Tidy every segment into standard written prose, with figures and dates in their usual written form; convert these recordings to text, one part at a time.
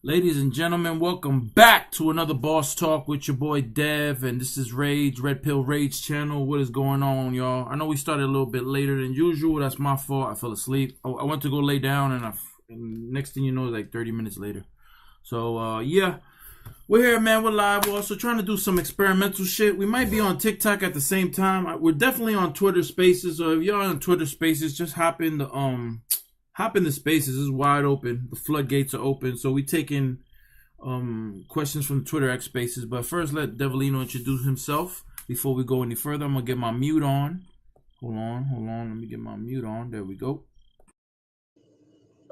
Ladies and gentlemen, welcome back to another Boss Talk with your boy Dev, and this is Rage, Red Pill Rage channel. What is going on, y'all? I know we started a little bit later than usual. That's my fault. I fell asleep. I went to go lay down, and next thing you know, like 30 minutes later. So, yeah, we're here, man. We're live. We're also trying to do some experimental shit. We might be on TikTok at the same time. We're definitely on Twitter Spaces. So if you're on Twitter Spaces, just hop in the spaces. Is wide open. The floodgates are open. So we taking questions from the Twitter X Spaces. But first, let Devilino introduce himself before we go any further. I'm gonna get my mute on. Hold on. Let me get my mute on. There we go.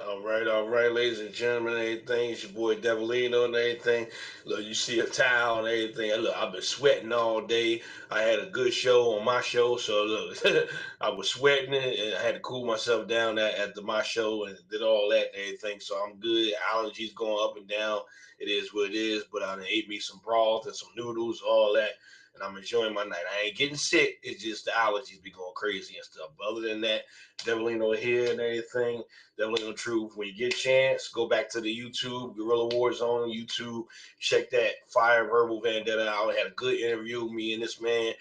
All right, ladies and gentlemen, and everything. It's your boy Devilino and everything. Look, you see a towel and everything. Look, I've been sweating all day. I had a good show on my show, so look, I was sweating and I had to cool myself down after my show and did all that and everything. So I'm good. Allergies going up and down. It is what it is. But I ate me some broth and some noodles, all that. And I'm enjoying my night. I ain't getting sick. It's just the allergies be going crazy and stuff. But other than that, Devilino here and everything. Devilino Truth. When you get a chance, go back to the YouTube, Guerrilla Warzone on YouTube. Check that Fire Verbal Vendetta out. I had a good interview. Me and this man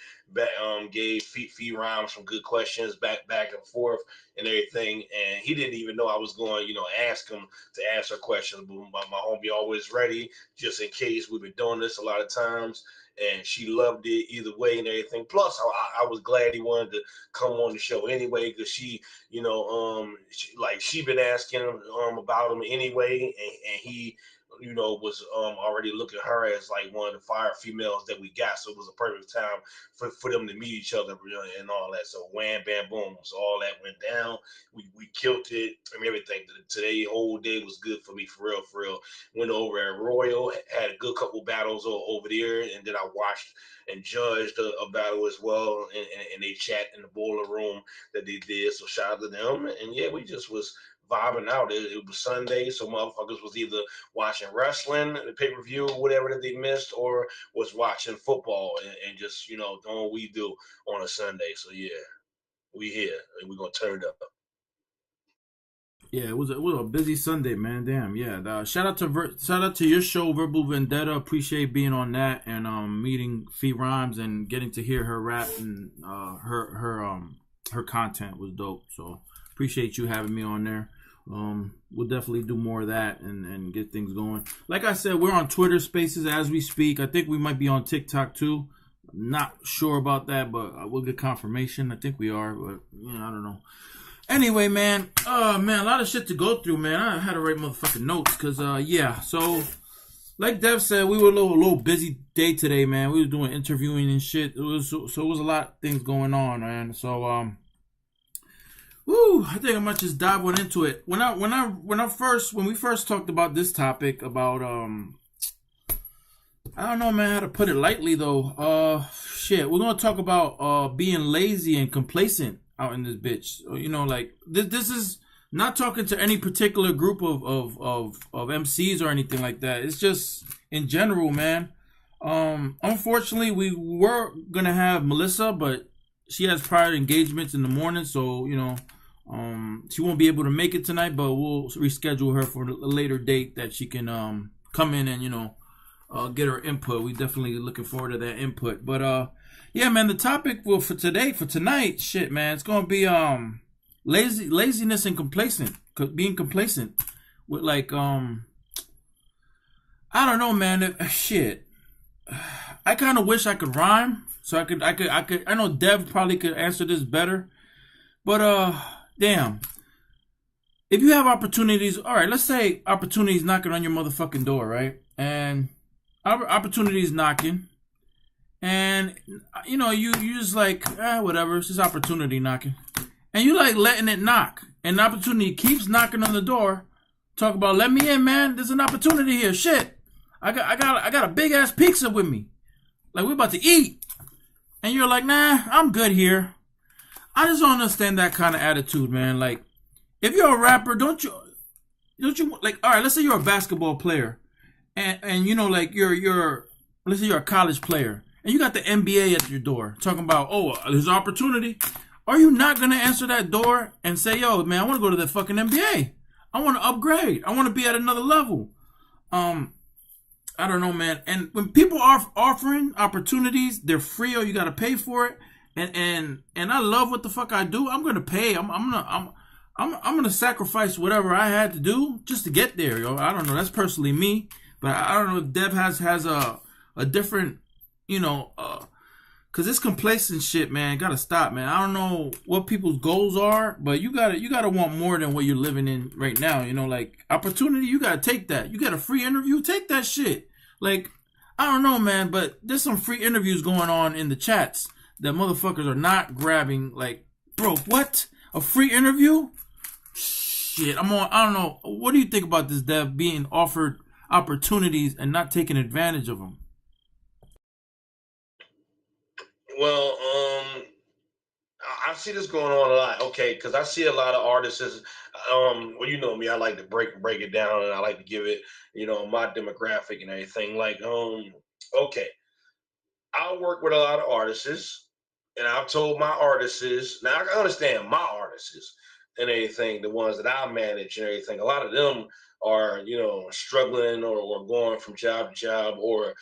gave Fee Rhymes some good questions back and forth and everything. And he didn't even know I was going, ask him to answer questions. But my homie always ready, just in case. We've been doing this a lot of times. And she loved it either way and everything. Plus, I was glad he wanted to come on the show anyway, because she been asking him about him anyway, and he, was already looking at her as like one of the fire females that we got. So it was a perfect time for them to meet each other and all that. So wham, bam, boom. So all that went down. We killed it. I mean, everything. Today, whole day was good for me, for real. Went over at Royal, had a good couple battles over there, and then I watched and judged a battle as well, and they chat in the boiler room that they did. So shout out to them. And yeah, we just was vibing out. It was Sunday, so motherfuckers was either watching wrestling, the pay-per-view, whatever that they missed, or was watching football and just, doing what we do on a Sunday. So yeah, we here and we're gonna turn it up. Yeah, it was a busy Sunday, man. Damn, yeah. Shout out to your show, Verbal Vendetta. Appreciate being on that and meeting Fee Rhymes and getting to hear her rap and her content was dope. So appreciate you having me on there. We'll definitely do more of that and get things going. Like I said, we're on Twitter Spaces as we speak. I think we might be on TikTok too. Not sure about that, but we'll get confirmation. I think we are, but I don't know. Anyway, man, a lot of shit to go through, man. I had to write motherfucking notes, cause so like Dev said, we were a little busy day today, man. We were doing interviewing and shit. It was a lot of things going on, man. So I think I might just dive one into it. When we first talked about this topic about I don't know, man, how to put it lightly though. We're gonna talk about being lazy and complacent out in this bitch. Like this is not talking to any particular group of MCs or anything like that. It's just in general, man. Unfortunately, we were gonna have Melissa, but she has prior engagements in the morning, so she won't be able to make it tonight. But we'll reschedule her for a later date that she can come in and get her input. We definitely looking forward to that input. But yeah, man, the topic for tonight, shit, man, it's gonna be laziness and being complacent with like I don't know, man. Shit, I kind of wish I could rhyme, so I could. I know Dev probably could answer this better, but damn. If you have opportunities, all right, let's say opportunities knocking on your motherfucking door, right? And opportunities knocking. And you just like whatever, it's just opportunity knocking, and you like letting it knock, and the opportunity keeps knocking on the door. Talk about let me in, man. There's an opportunity here. Shit, I got a big ass pizza with me, like we're about to eat, and you're like, nah, I'm good here. I just don't understand that kind of attitude, man. Like, if you're a rapper, don't you like? All right, let's say you're a basketball player, and like let's say you're a college player. And you got the NBA at your door talking about, there's opportunity. Are you not going to answer that door and say, yo, man, I want to go to the fucking NBA. I want to upgrade. I want to be at another level. Um, I don't know, man. And when people are offering opportunities, they're free or you got to pay for it. And I love what the fuck I do. I'm gonna pay. I'm gonna sacrifice whatever I had to do just to get there, yo. I don't know. That's personally me, but I don't know if Dev has a different, you know, cause this complacent shit, man, gotta stop, man. I don't know what people's goals are, but you gotta want more than what you're living in right now. You know, like opportunity, you gotta take that. You got a free interview, take that shit. Like, I don't know, man, but there's some free interviews going on in the chats that motherfuckers are not grabbing. Like, bro, what? A free interview? Shit, I'm on. I don't know. What do you think about this, Dev, being offered opportunities and not taking advantage of them? Well, I see this going on a lot. Okay, because I see a lot of artists. Well, you know me, I like to break it down, and I like to give it, my demographic and everything. Like, okay, I work with a lot of artists, and I've told my artists. Now I understand my artists and everything, the ones that I manage and everything. A lot of them are, struggling or going from job to job, or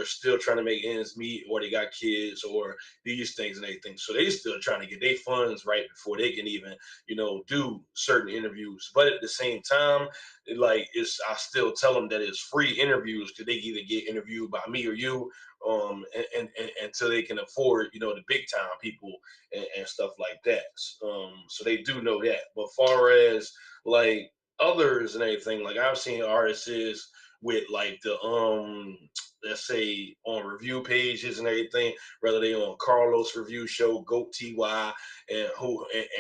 still trying to make ends meet, or they got kids or these things and everything. So they still trying to get their funds right before they can even, do certain interviews. But at the same time, I still tell them that it's free interviews because they either get interviewed by me or you, and until they can afford, the big time people and stuff like that. So they do know that. But far as like others and everything, like I've seen artists is with like the let's say on review pages and everything, whether they on Carlos review show, Goat TY, and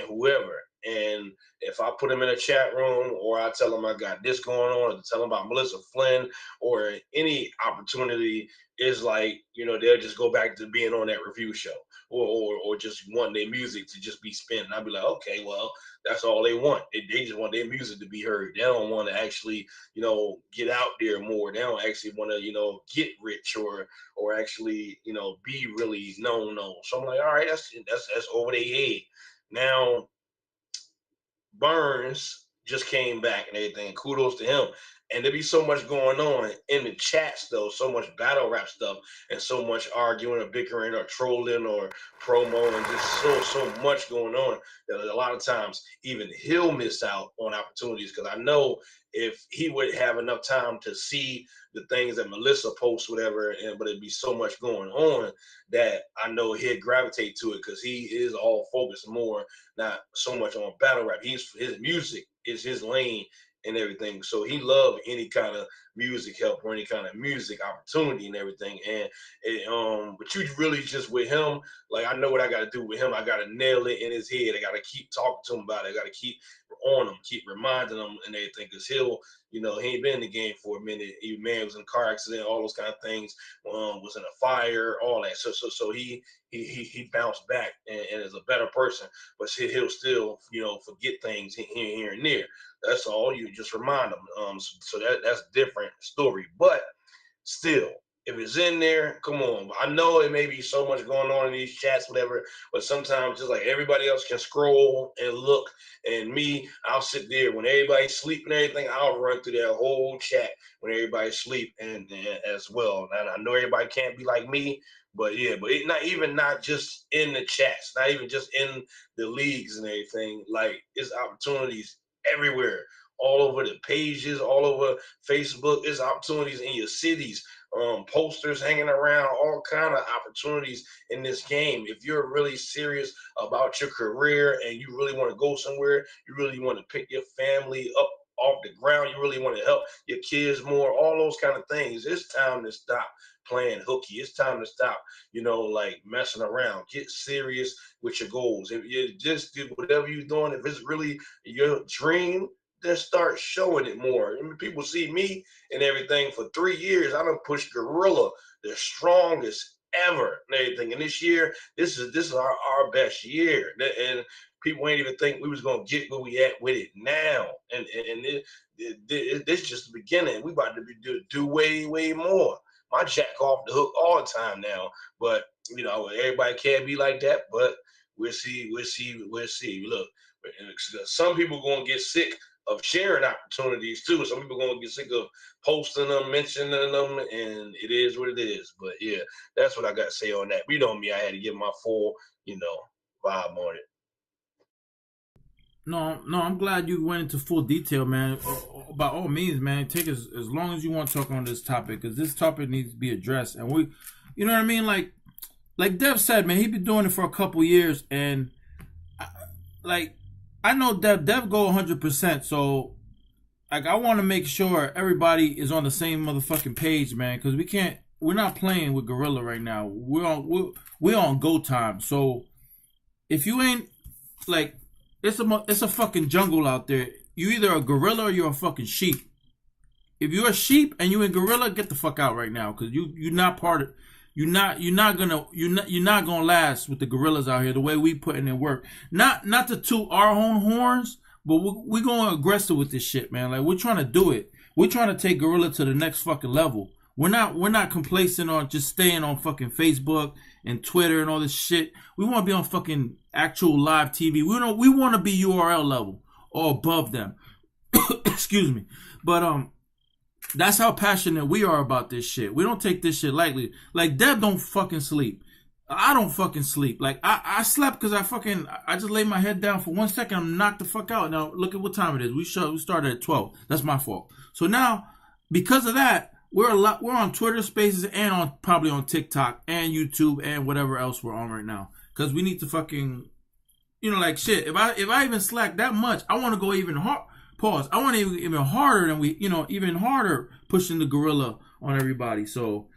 whoever. And if I put them in a chat room, or I tell them I got this going on, or tell them about Melissa Flynn, or any opportunity, is like, they'll just go back to being on that review show, or just want their music to just be spent. And I'll be like, okay, well, that's all they want. They just want their music to be heard. They don't want to actually, get out there more. They don't actually want to, get rich, or actually, be really known. So I'm like, all right, that's over their head. Now Burns just came back and everything. Kudos to him. And there be so much going on in the chats, though, so much battle rap stuff, and so much arguing or bickering or trolling or promo, and just so much going on that a lot of times even he'll miss out on opportunities. Because I know if he would have enough time to see the things that Melissa posts, whatever, but it'd be so much going on that I know he'd gravitate to it, because he is all focused more, not so much on battle rap. His music is his lane and everything. So he loved any kind of music help or any kind of music opportunity and everything. But you really just with him, like I know what I got to do with him. I got to nail it in his head. I got to keep talking to him about it. I got to keep on him, keep reminding him and everything, because he ain't been in the game for a minute. He man was in a car accident, all those kind of things. Was in a fire, all that. So he bounced back and is a better person, but he'll still, forget things here and there. That's all. You just remind them. So that's a different story. But still, if it's in there, come on. I know it may be so much going on in these chats, whatever, but sometimes just like everybody else can scroll and look, and me, I'll sit there when everybody's sleeping and everything. I'll run through that whole chat when everybody's sleep, and as well. And I know everybody can't be like me, but yeah, but not just in the chats, not even just in the leagues and everything. Like it's opportunities everywhere, all over the pages, all over Facebook. There's opportunities in your cities, posters hanging around, all kind of opportunities in this game. If you're really serious about your career and you really want to go somewhere, you really want to pick your family up off the ground, you really want to help your kids more, all those kind of things, it's time to stop playing hooky. It's time to stop, like messing around. Get serious with your goals. If you just do whatever you're doing, if it's really your dream, then start showing it more. I mean, people see me and everything for 3 years. I done pushed Gorilla, the strongest ever and everything. And this year, this is our best year. And people ain't even think we was gonna get where we at with it now. This just the beginning. We about to do way more. My jack off the hook all the time now. But everybody can't be like that. But we'll see. Look, some people gonna get sick of sharing opportunities too. Some people gonna get sick of posting them, mentioning them, and it is what it is. But yeah, that's what I got to say on that. But you know me, I had to give my full, vibe on it. No, no, I'm glad you went into full detail, man. By all means, man, take as long as you want to talk on this topic, because this topic needs to be addressed. And you know what I mean? Like Dev said, man, he been doing it for a couple years, and like I know Dev go 100%. So like I want to make sure everybody is on the same motherfucking page, man, because we're not playing with Gorilla right now. We're on go time. So if you ain't like, it's a fucking jungle out there. You either a gorilla or you're a fucking sheep. If you're a sheep and you in gorilla, get the fuck out right now, because you're not part of. You're not gonna last with the gorillas out here the way we putting in work. Not to toot our own horns, but we're going aggressive with this shit, man. Like we're trying to do it. We're trying to take gorilla to the next fucking level. We're not complacent on just staying on fucking Facebook and Twitter and all this shit. We want to be on fucking actual live TV. We want to be URL level or above them. Excuse me. But that's how passionate we are about this shit. We don't take this shit lightly. Like Deb don't fucking sleep. I don't fucking sleep. Like I slept because I just laid my head down for 1 second. I'm knocked the fuck out. Now look at what time it is. We started at 12. That's my fault. So now because of that, we're on Twitter Spaces and probably on TikTok and YouTube and whatever else we're on right now. Because we need to fucking, like shit. If I even slack that much, I want to go even hard. Pause. I want to even harder than even harder pushing the gorilla on everybody. So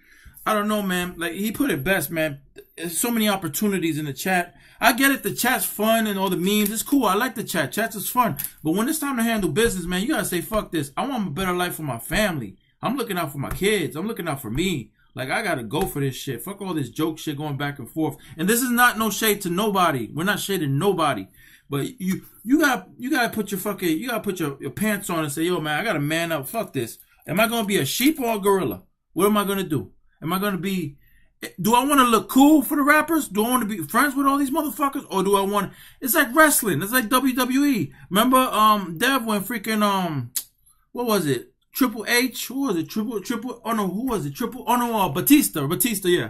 I don't know, man. Like he put it best, man. There's so many opportunities in the chat. I get it. The chat's fun and all the memes. It's cool. I like the chat. Chat's is fun. But when it's time to handle business, man, you gotta say fuck this. I want a better life for my family. I'm looking out for my kids. I'm looking out for me. Like I gotta go for this shit. Fuck all this joke shit going back and forth. And this is not no shade to nobody. We're not shading nobody. But you gotta put your pants on and say, yo man, I gotta man up. Fuck this. Am I gonna be a sheep or a gorilla? What am I gonna do? Am I gonna be? Do I want to look cool for the rappers? Do I want to be friends with all these motherfuckers, or do I want? It's like wrestling. It's like WWE. Remember, Dev when freaking what was it? Triple H? Who was it? Triple? Oh no, who was it? Triple? Oh no, Batista. Batista, yeah.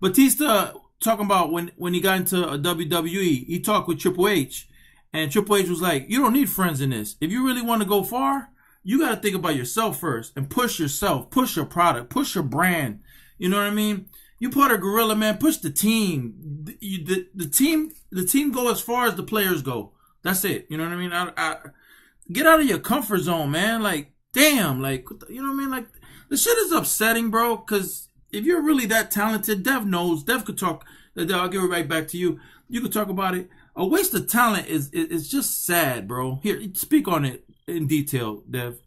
Batista talking about when he got into a WWE, he talked with Triple H, and Triple H was like, "You don't need friends in this. If you really want to go far, you got to think about yourself first and push yourself, push your product, push your brand. You know what I mean? You put a gorilla, man. Push the team. The team go as far as the players go. That's it. You know what I mean? I get out of your comfort zone, man. Like, damn, like, you know what I mean? Like, the shit is upsetting, bro. Because if you're really that talented, Dev knows. Dev could talk. I'll give it right back to you. You could talk about it. A waste of talent is just sad, bro. Here, speak on it in detail, Dev.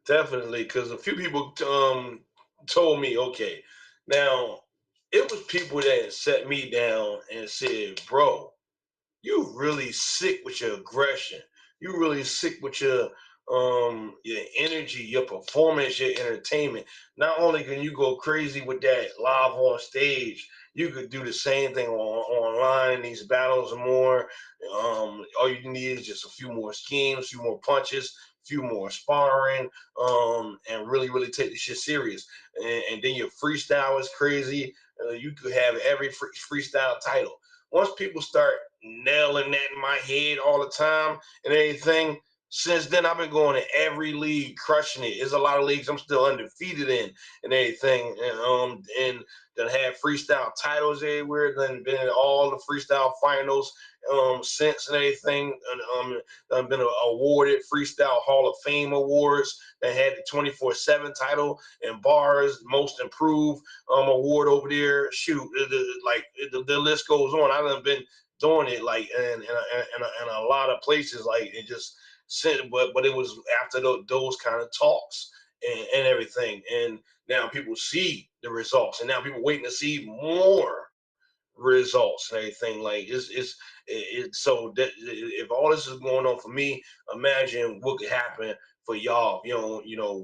Definitely, because a few people told me, okay, now it was people that set me down and said, bro, you really sick with your aggression. You really sick with your energy, your performance, your entertainment. Not only can you go crazy with that live on stage, you could do the same thing online in these battles and more. All you need is just a few more schemes, a few more punches, a few more sparring, and really, really take this shit serious. And then your freestyle is crazy. You could have every freestyle title. Once people start nailing that in my head all the time and everything, since then I've been going to every league, crushing it. There's a lot of leagues I'm still undefeated in and everything, and then had freestyle titles everywhere. Then been in all the freestyle finals since and everything, and I've been awarded freestyle Hall of Fame awards. That had the 24/7 title and bars, most improved award over there. Shoot, the list goes on. I've been doing it like in a lot of places, like it just said, but it was after those kind of talks and everything, and now people see the results, and now people waiting to see more results and everything. Like so that if all this is going on for me, imagine what could happen for y'all.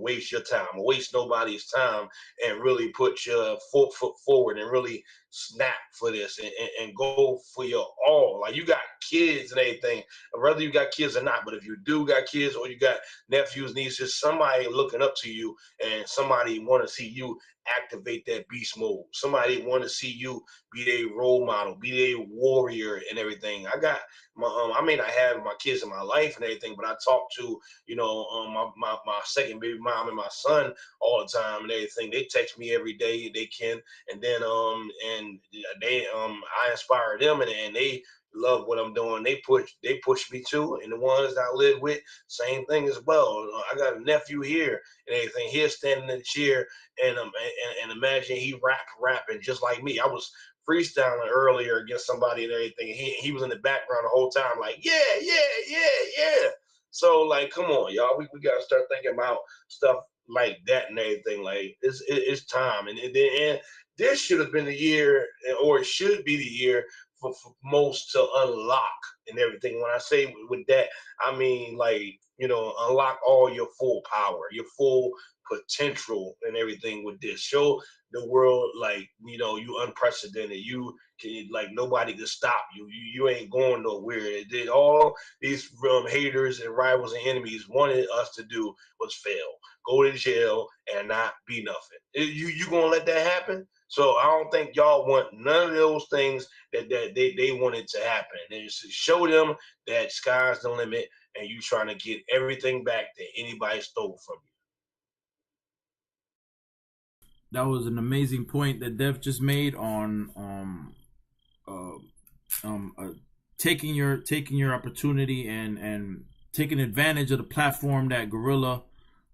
Waste your time, or waste nobody's time, and really put your foot forward and really snap for this and go for your all. Like you got kids and everything, whether you got kids or not, but if you do got kids or you got nephews, nieces, somebody looking up to you and somebody want to see you activate that beast mode. Somebody want to see you be their role model, be their warrior and everything. I got my I may not have my kids in my life and everything, but I talk to, my second baby mom and my son all the time and everything. They text me every day they can, and then and they I inspire them, and they love what I'm doing. They push me too, and the ones that I live with, same thing as well. I got a nephew here and everything. He's standing in the chair, and imagine he rapping just like me. I was freestyling earlier against somebody and everything. He was in the background the whole time, like yeah. So like, come on, y'all. We gotta start thinking about stuff like that and everything. Like it's time, and this should have been the year, or it should be the year for most to unlock and everything. When I say with that, I mean like, unlock all your full power, your full potential and everything with this. Show the world like, you unprecedented. You can, like, nobody can stop you. You ain't going nowhere. It did all these haters and rivals and enemies wanted us to do was fail, go to jail, and not be nothing. You gonna let that happen? So I don't think y'all want none of those things that they wanted to happen. And just show them that sky's the limit, and you trying to get everything back that anybody stole from you. That was an amazing point that Dev just made on uh, taking your opportunity and taking advantage of the platform that Guerrilla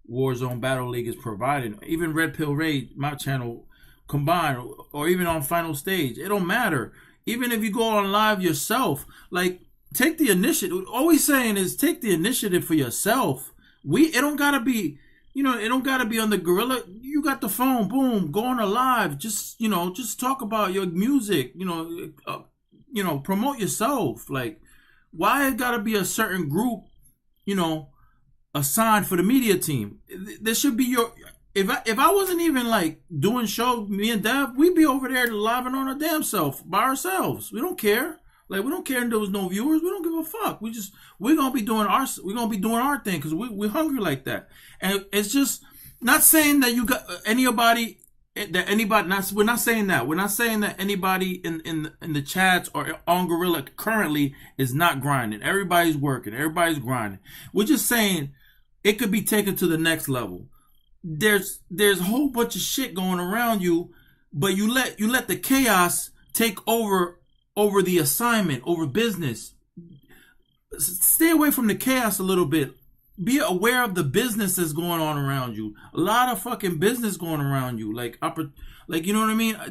Warzone Battle League is providing. Even Red Pill Raid, my channel, combined, or even on Final Stage, it don't matter. Even if you go on live yourself, like, take the initiative. All we saying is take the initiative for yourself. It don't gotta be, it don't gotta be on the Gorilla. You got the phone, boom, go on a live. Just talk about your music. Promote yourself. Like, why it gotta be a certain group, you know, assigned for the media team? There should be your. If I wasn't even like doing show, me and Dev, we'd be over there live and on our damn self by ourselves. We don't care. Like, we don't care if there was no viewers. We don't give a fuck. We're gonna be doing our thing because we're hungry like that. And it's just not saying that you got anybody that anybody. We're not saying that. We're not saying that anybody in the chats or on Gorilla currently is not grinding. Everybody's working. Everybody's grinding. We're just saying it could be taken to the next level. There's a whole bunch of shit going around you, but you let the chaos take over the assignment, over business. Stay away from the chaos a little bit. Be aware of the business that's going on around you. A lot of fucking business going around you, like you know what I mean. I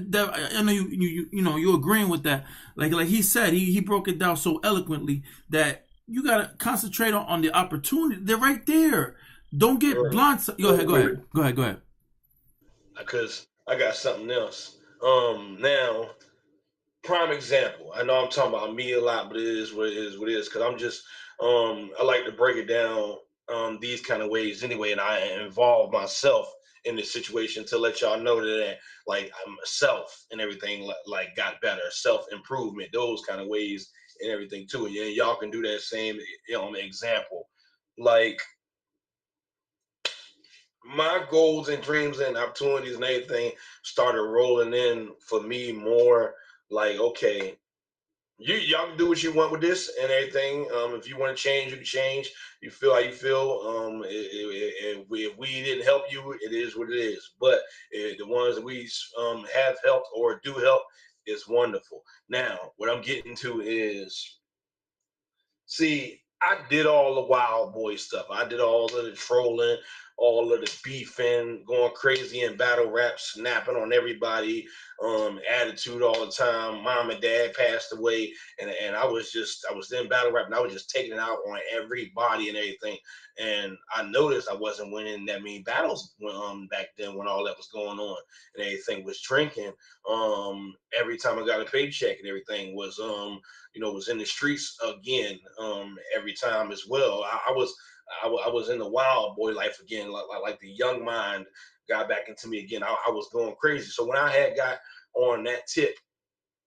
know you agreeing with that. Like he said, he broke it down so eloquently that you gotta concentrate on the opportunity. They're right there. Don't get blunt. Go ahead. Because I got something else. Now, prime example. I know I'm talking about me a lot, but it is what it is. Because I'm just, I like to break it down these kind of ways anyway, and I involve myself in this situation to let y'all know that, like, I'm self and everything, like got better, self improvement, those kind of ways and everything too. And y'all can do that same, example. Like, my goals and dreams and opportunities and everything started rolling in for me more. Like, okay, y'all can do what you want with this and everything. If you want to change, you can change. You feel how you feel. If we didn't help you, it is what it is. But the ones that we have helped or do help is wonderful. Now, what I'm getting to is, see, I did all the wild boy stuff. I did all of the trolling, all of the beefing, going crazy in battle rap, snapping on everybody, attitude all the time. Mom and dad passed away, and I was in battle rap, and I was just taking it out on everybody and everything. And I noticed I wasn't winning that many battles back then when all that was going on and everything. Was drinking. Every time I got a paycheck and everything was in the streets again, every time as well. I was in the wild boy life again, like the young mind got back into me again. I was going crazy. So when I had got on that tip,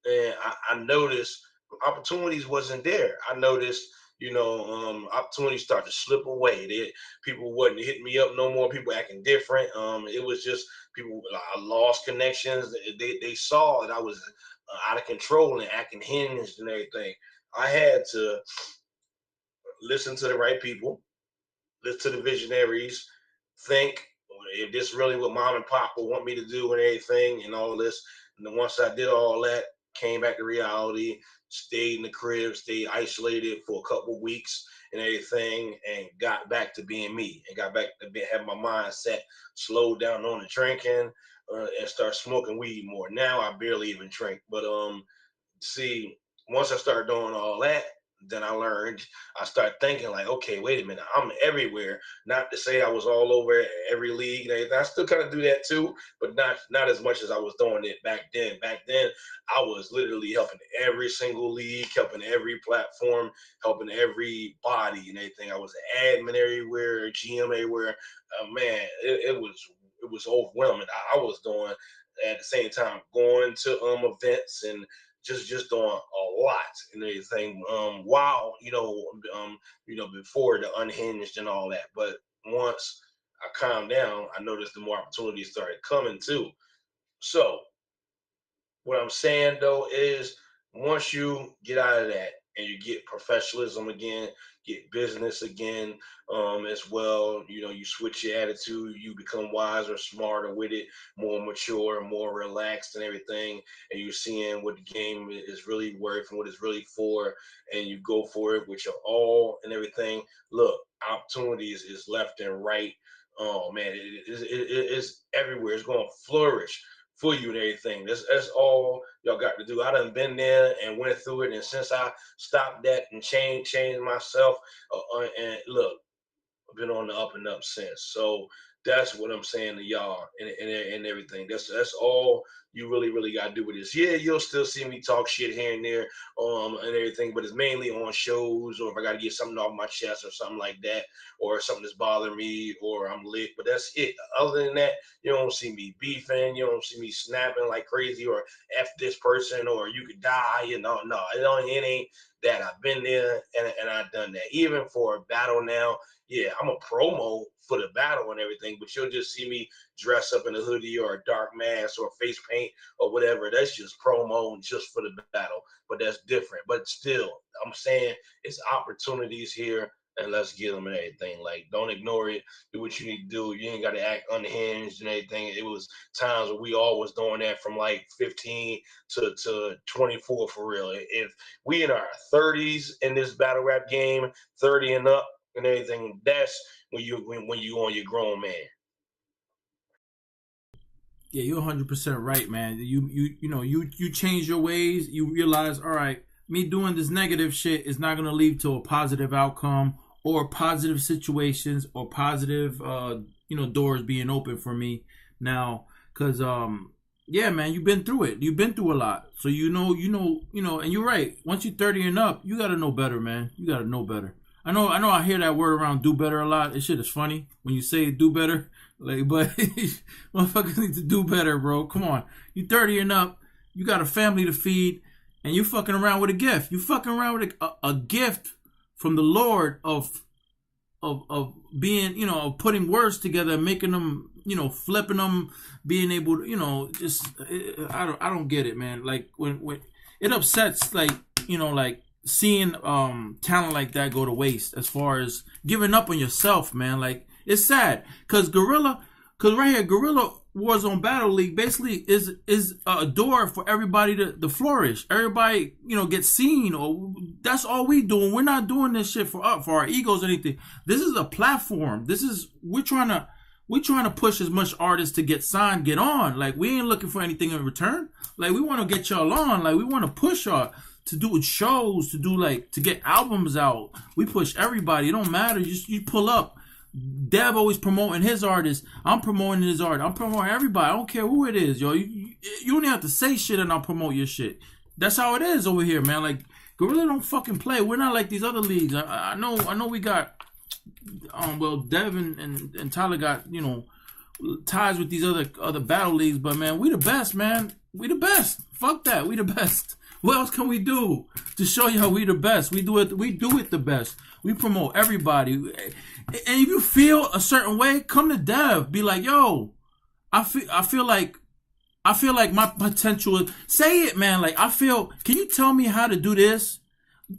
and I noticed opportunities wasn't there. I noticed, opportunities start to slip away. People wasn't hitting me up no more. People acting different. It was just people. I lost connections. They saw that I was out of control and acting hinged and everything. I had to listen to the right people, listen to the visionaries, think if this really what mom and pop would want me to do and everything and all this. And then once I did all that, came back to reality, stayed in the crib, stayed isolated for a couple weeks and everything, and got back to being me and got back to having my mindset, slowed down on the drinking, and start smoking weed more. Now I barely even drink, but see, once I started doing all that, then I started thinking like, okay, wait a minute, I'm everywhere. Not to say I was all over every league and everything. I still kind of do that too, but not as much as I was doing it back then. Back then, I was literally helping every single league, helping every platform, helping everybody and everything. I was an admin everywhere, GM everywhere. Man, it was overwhelming. I was doing at the same time going to events and just doing a lot and everything. While before the unhinged and all that, but once I calmed down, I noticed the more opportunities started coming too. So what I'm saying though is once you get out of that and you get professionalism again, get business again, as well, you switch your attitude, you become wiser, smarter with it, more mature, more relaxed and everything, and you're seeing what the game is really worth and what it's really for, and you go for it with your all and everything. Look, opportunities is left and right. Oh man, it's everywhere. It's going to flourish for you and everything. That's all y'all got to do. I done been there and went through it, and since I stopped that and changed myself, and look, I've been on the up and up since. So that's what I'm saying to y'all and everything. That's all you really got to do with this. Yeah, you'll still see me talk shit here and there, and everything, but it's mainly on shows or if I got to get something off my chest or something like that, or something that's bothering me or I'm lit. But that's it. Other than that, you don't see me beefing. You don't see me snapping like crazy or f this person or you could die. No, it ain't that. I've been there and I've done that. Even for a battle now, yeah, I'm a promo for the battle and everything, but you'll just see me dress up in a hoodie or a dark mask or face paint or whatever. That's just promo just for the battle, but that's different. But still, I'm saying it's opportunities here and let's get them and everything. Like, don't ignore it. Do what you need to do. You ain't got to act unhinged and everything. It was times where we all was doing that from like 15 to 24 for real. If we in our 30s in this battle rap game, 30 and up, and everything, that's when you on your grown man. Yeah, you're 100% right, man. You change your ways. You realize, all right, me doing this negative shit is not gonna lead to a positive outcome or positive situations or positive doors being open for me now. Cause yeah, man, you've been through it. You've been through a lot, so you know, and you're right. Once you're 30 and up, you gotta know better, man. You gotta know better. I know. I hear that word around "do better" a lot. This shit is funny when you say "do better," like, but motherfuckers need to do better, bro. Come on, you 30 and up. You got a family to feed, and you fucking around with a gift. You fucking around with a gift from the Lord of being, of putting words together, making them, flipping them, being able to, just I don't get it, man. Like when it upsets, like seeing talent like that go to waste as far as giving up on yourself, man. Like, it's sad because right here Gorilla Warzone Battle League basically is a door for everybody to flourish. Everybody, gets seen, or that's all we doing. We're not doing this shit for our egos or anything. This is a platform. We're trying to push as much artists to get signed, get on. Like, we ain't looking for anything in return. Like, we want to get y'all on. Like, we want to push y'all to do shows, to get albums out. We push everybody. It don't matter. You pull up. Dev always promoting his artist. I'm promoting his art. I'm promoting everybody. I don't care who it is, yo. You don't even have to say shit and I'll promote your shit. That's how it is over here, man. Like, Gorilla don't fucking play. We're not like these other leagues. I know we got Dev and Tyler got, ties with these other battle leagues, but man, we the best, man. We the best. Fuck that. We the best. What else can we do to show you how we the best? We do it. We do it the best. We promote everybody. And if you feel a certain way, come to Dev. Be like, yo, I feel like my potential. Say it, man. Like I feel. Can you tell me how to do this?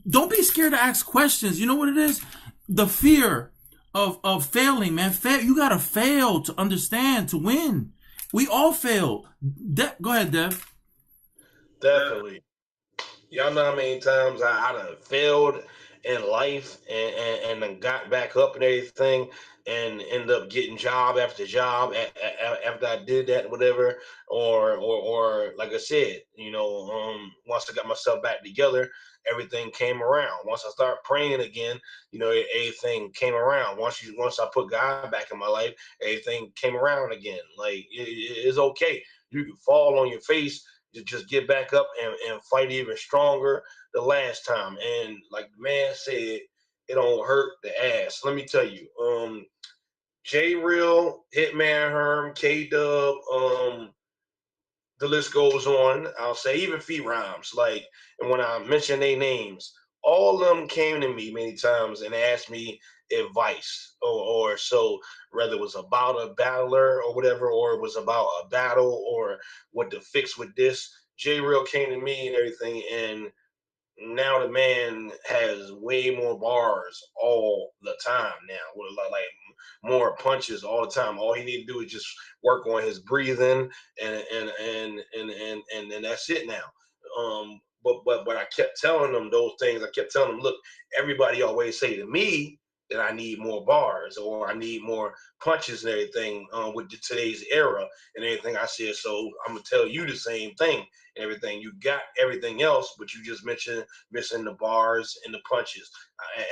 Don't be scared to ask questions. You know what it is? The fear of failing, man. You gotta fail to understand, to win. We all fail. Go ahead, Dev. Definitely. Y'all know how many times I done failed in life and then got back up and everything and end up getting job after job after I did that, whatever. Or like I said, once I got myself back together, everything came around. Once I started praying again, everything came around. Once I put God back in my life, everything came around again. Like it's okay. You can fall on your face to just get back up and fight even stronger the last time. And like the man said, it don't hurt the ass. Let me tell you, J Real, Hitman Herm, K Dub, the list goes on. I'll say even Fee Rhymes. Like, and when I mention their names, all of them came to me many times and asked me advice or so, whether it was about a battler or whatever, or it was about a battle or what to fix with this. J Real came to me and everything, and now the man has way more bars all the time now, with like more punches all the time. All he need to do is just work on his breathing, and that's it now. But I kept telling them those things. I kept telling them, look, everybody always say to me that I need more bars or I need more punches and everything with today's era and everything. I said, so I'm gonna tell you the same thing. Everything you got, everything else, but you just mentioned missing the bars and the punches,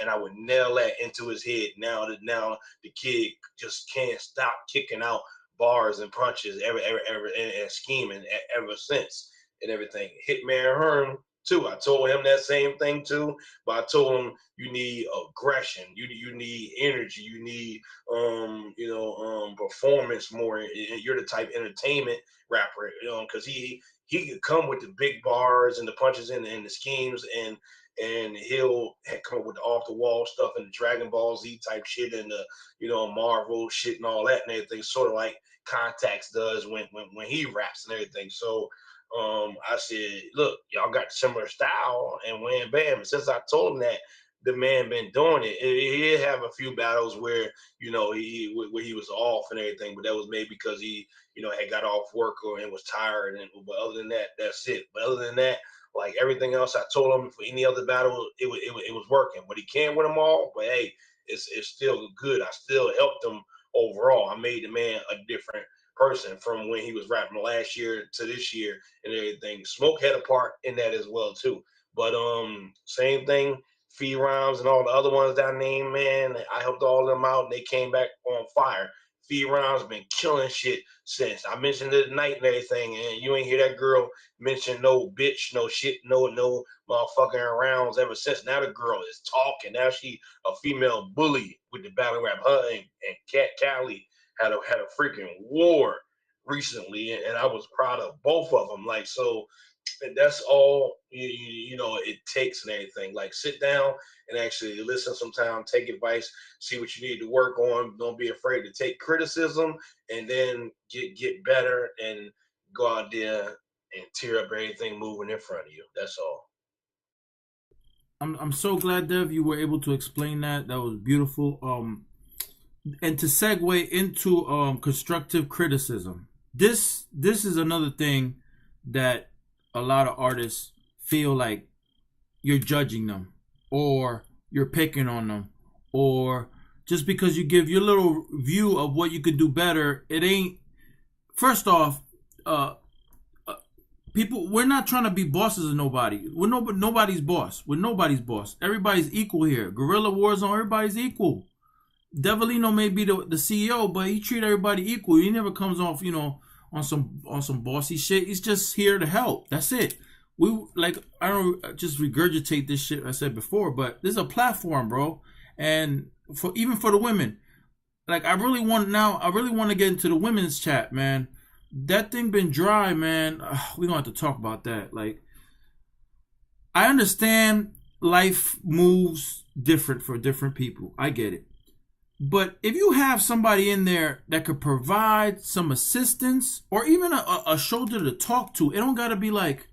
and I would nail that into his head. Now the kid just can't stop kicking out bars and punches ever and scheming ever since and everything. Hitman Hearn too. I told him that same thing too, but I told him you need aggression, you need energy, you need performance more. You're the type entertainment rapper, because he could come with the big bars and the punches and the schemes and he'll come up with the off the wall stuff and the Dragon Ball Z type shit and the Marvel shit and all that and everything, sort of like Contacts does when he raps and everything. So I said, look, y'all got similar style, and when bam, and since I told him that, the man been doing it. He have a few battles where he was off and everything, but that was maybe because he had got off work and was tired. But other than that, that's it. But other than that, like everything else, I told him for any other battle, it was working. But he can't win them all. But hey, it's still good. I still helped him overall. I made the man a different person from when he was rapping last year to this year and everything. Smoke had a part in that as well too. But same thing. Fee Rhymes and all the other ones that I named, man, I helped all of them out and they came back on fire. Fee Rhymes been killing shit since. I mentioned it tonight and everything, and you ain't hear that girl mention no bitch, no shit, no motherfucking rounds ever since. Now the girl is talking. Now she a female bully with the battle rap. Her and Cat Cali had a freaking war recently, and I was proud of both of them. Like, so that's all it takes and everything. Like, sit down and actually listen sometime, take advice, see what you need to work on. Don't be afraid to take criticism, and then get better and go out there and tear up everything moving in front of you. That's all. I'm so glad, Dev, you were able to explain that. That was beautiful. And to segue into constructive criticism, this is another thing that a lot of artists feel like you're judging them or you're picking on them, or just because you give your little view of what you could do better. It ain't. First off, people, we're not trying to be bosses of nobody. We're nobody's boss. We're nobody's boss. Everybody's equal here. Guerrilla Warzone, everybody's equal. Devilino may be the CEO, but he treat everybody equal. He never comes off, on some bossy shit. He's just here to help. That's it. I don't just regurgitate this shit I said before, but this is a platform, bro. And even for the women, like I really want to get into the women's chat, man. That thing been dry, man. We're gonna have to talk about that. Like, I understand life moves different for different people. I get it. But if you have somebody in there that could provide some assistance or even a shoulder to talk to, it don't gotta be like,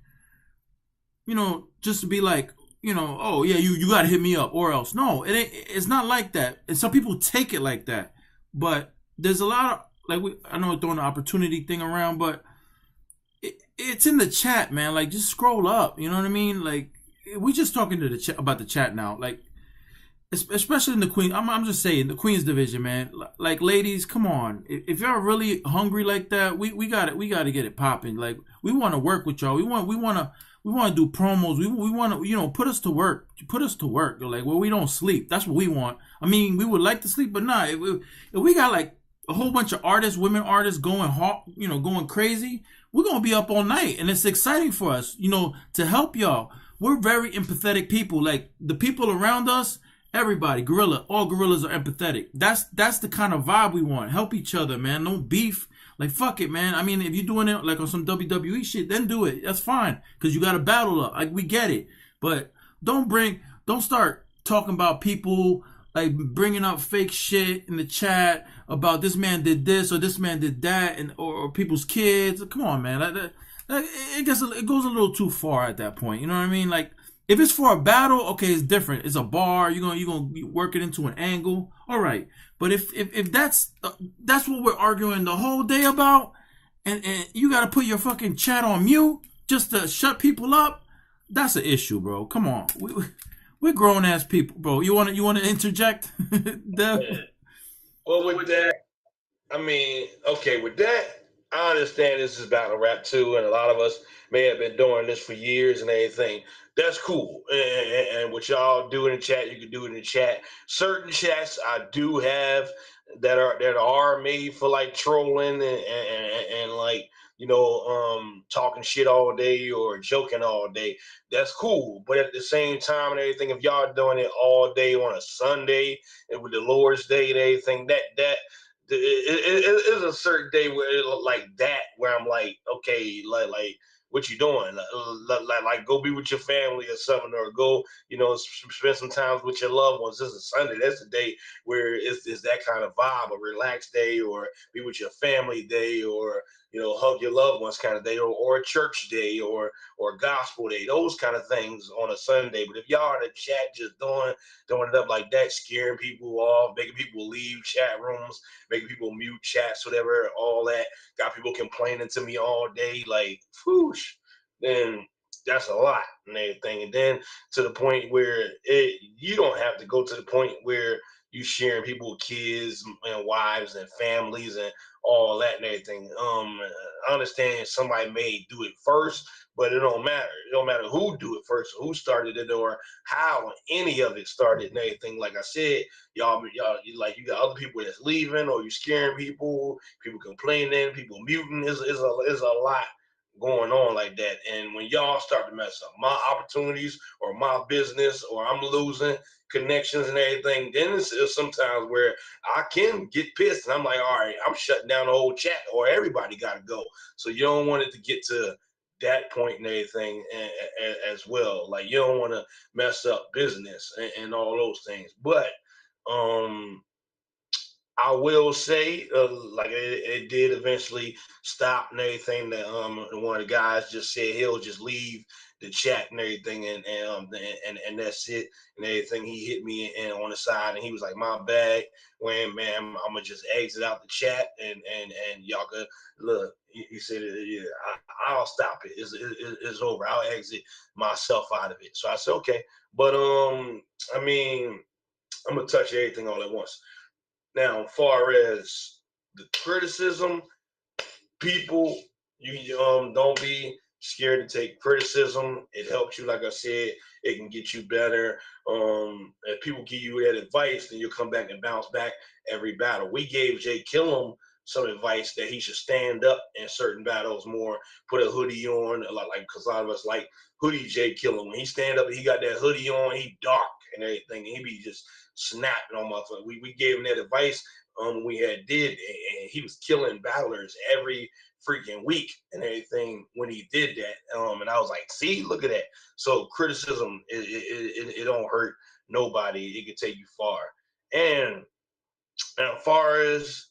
just to be like, oh yeah, you gotta hit me up or else. No, it's not like that. And some people take it like that. But there's a lot of I know we're throwing the opportunity thing around, but it's in the chat, man. Like just scroll up. You know what I mean? Like we just talking to the chat about the chat now. Like especially in the Queen. I'm just saying the Queen's division, man. Like ladies, come on. If y'all really hungry like that, we got it. We got to get it popping. Like we want to work with y'all. We want to do promos. We want to put us to work. Put us to work. Like we don't sleep. That's what we want. I mean, we would like to sleep, but nah. If we got like a whole bunch of artists, women artists going hot, going crazy, we're gonna be up all night, and it's exciting for us, to help y'all. We're very empathetic people. Like the people around us. Everybody, all gorillas are empathetic. That's the kind of vibe we want. Help each other, man. No beef. Like fuck it, man. I mean, if you're doing it like on some WWE shit, then do it. That's fine, cause you got to battle up. Like we get it, but don't start talking about people like bringing up fake shit in the chat about this man did this or this man did that, and or people's kids. Come on, man. It goes a little too far at that point. You know what I mean? Like. If it's for a battle, okay, it's different. It's a bar. You're gonna work it into an angle. All right. But if that's what we're arguing the whole day about, and you gotta put your fucking chat on mute just to shut people up, that's an issue, bro. Come on, we're grown ass people, bro. You wanna interject, Dev? Well, with that, I mean, okay, with that, I understand this is battle rap too, and a lot of us may have been doing this for years and everything. That's cool. And what y'all do in the chat, you can do it in the chat. Certain chats I do have that are made for like trolling and like talking shit all day or joking all day. That's cool. But at the same time and everything, if y'all doing it all day on a Sunday and with the Lord's Day and everything, it is a certain day where like that where I'm like, okay, like what you doing? Like go be with your family or something, or go, spend some time with your loved ones. This is Sunday. That's the day where it's that kind of vibe, a relaxed day, or be with your family day, or hug your loved ones kind of day, or a church day, or gospel day. Those kind of things on a Sunday. But if y'all in the chat just doing it up like that, scaring people off, making people leave chat rooms, making people mute chats, whatever, all that. Got people complaining to me all day, like, whoosh, then that's a lot and everything. And then to the point where you don't have to go to the point where you sharing people with kids and wives and families and all that and everything. I understand somebody may do it first, but it don't matter. It don't matter who do it first, or who started it, or how any of it started and everything. Like I said, you got other people that's leaving, or you scaring people complaining, people muting. Is a lot going on like that. And when y'all start to mess up my opportunities or my business, or I'm losing connections and everything, then it's sometimes where I can get pissed and I'm like, all right, I'm shutting down the whole chat, or everybody got to go. So you don't want it to get to that point and everything as well. Like you don't want to mess up business and all those things. But um I will say, like it did eventually stop and everything. That one of the guys just said he'll just leave the chat and everything, and that's it and everything. He hit me and on the side, and he was like, "My bad, when man, I'm gonna just exit out the chat, and y'all could look." He said, "Yeah, I'll stop it. It's over. I'll exit myself out of it." So I said, "Okay," but I mean, I'm gonna touch everything all at once. Now, as far as the criticism, people, you don't be scared to take criticism. It helps you, like I said, it can get you better. If people give you that advice, then you'll come back and bounce back every battle. We gave Jay Killam some advice that he should stand up in certain battles more, put a hoodie on, like because a lot of us like hoodie Jay Killam. When he stand up, he got that hoodie on, he dark. and everything. And he be just snapping on motherfuckers. We gave him that advice we had did, and he was killing battlers every freaking week and everything when he did that. And I was like, see, look at that. So criticism, it don't hurt nobody. It can take you far. And as far as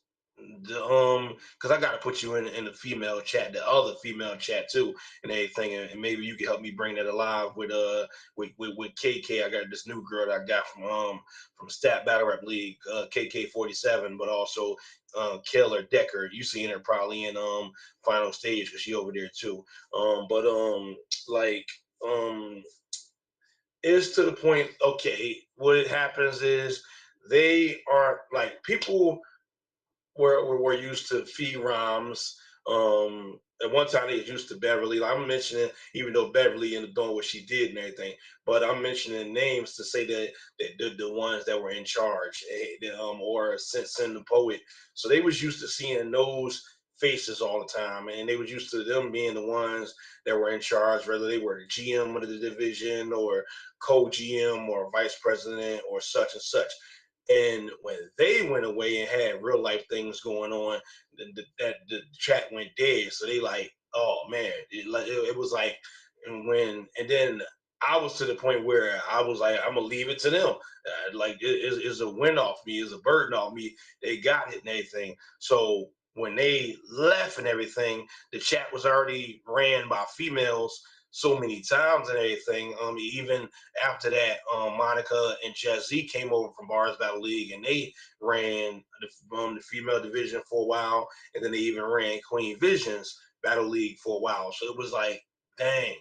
the because I gotta put you in the female chat, the other female chat too, and everything, and maybe you can help me bring that alive with KK. I got this new girl that I got from Stat Battle Rap League, KK 47, but also Keller Decker. You seen her probably in final stage because she over there too. But like it's to the point. Okay, what happens is they are like people we're used to fee rhymes. At one time they was used to Beverly. Like I'm mentioning, even though Beverly ended up doing what she did and everything, but I'm mentioning names to say that the ones that were in charge, or send the poet. So they was used to seeing those faces all the time, and they was used to them being the ones that were in charge, whether they were the GM of the division or co-GM or vice president or such and such. And when they went away and had real life things going on, the chat went dead. So they like, oh man, it was like, and then I was to the point where I was like, I'm gonna leave it to them. Like it's a win off me, it's a burden off me. They got it and everything. So when they left and everything, the chat was already ran by females so many times and everything. Even after that, Monica and Jazzy came over from Bars Battle League, and they ran the female division for a while, and then they even ran Queen Vision's Battle League for a while. So it was like, dang.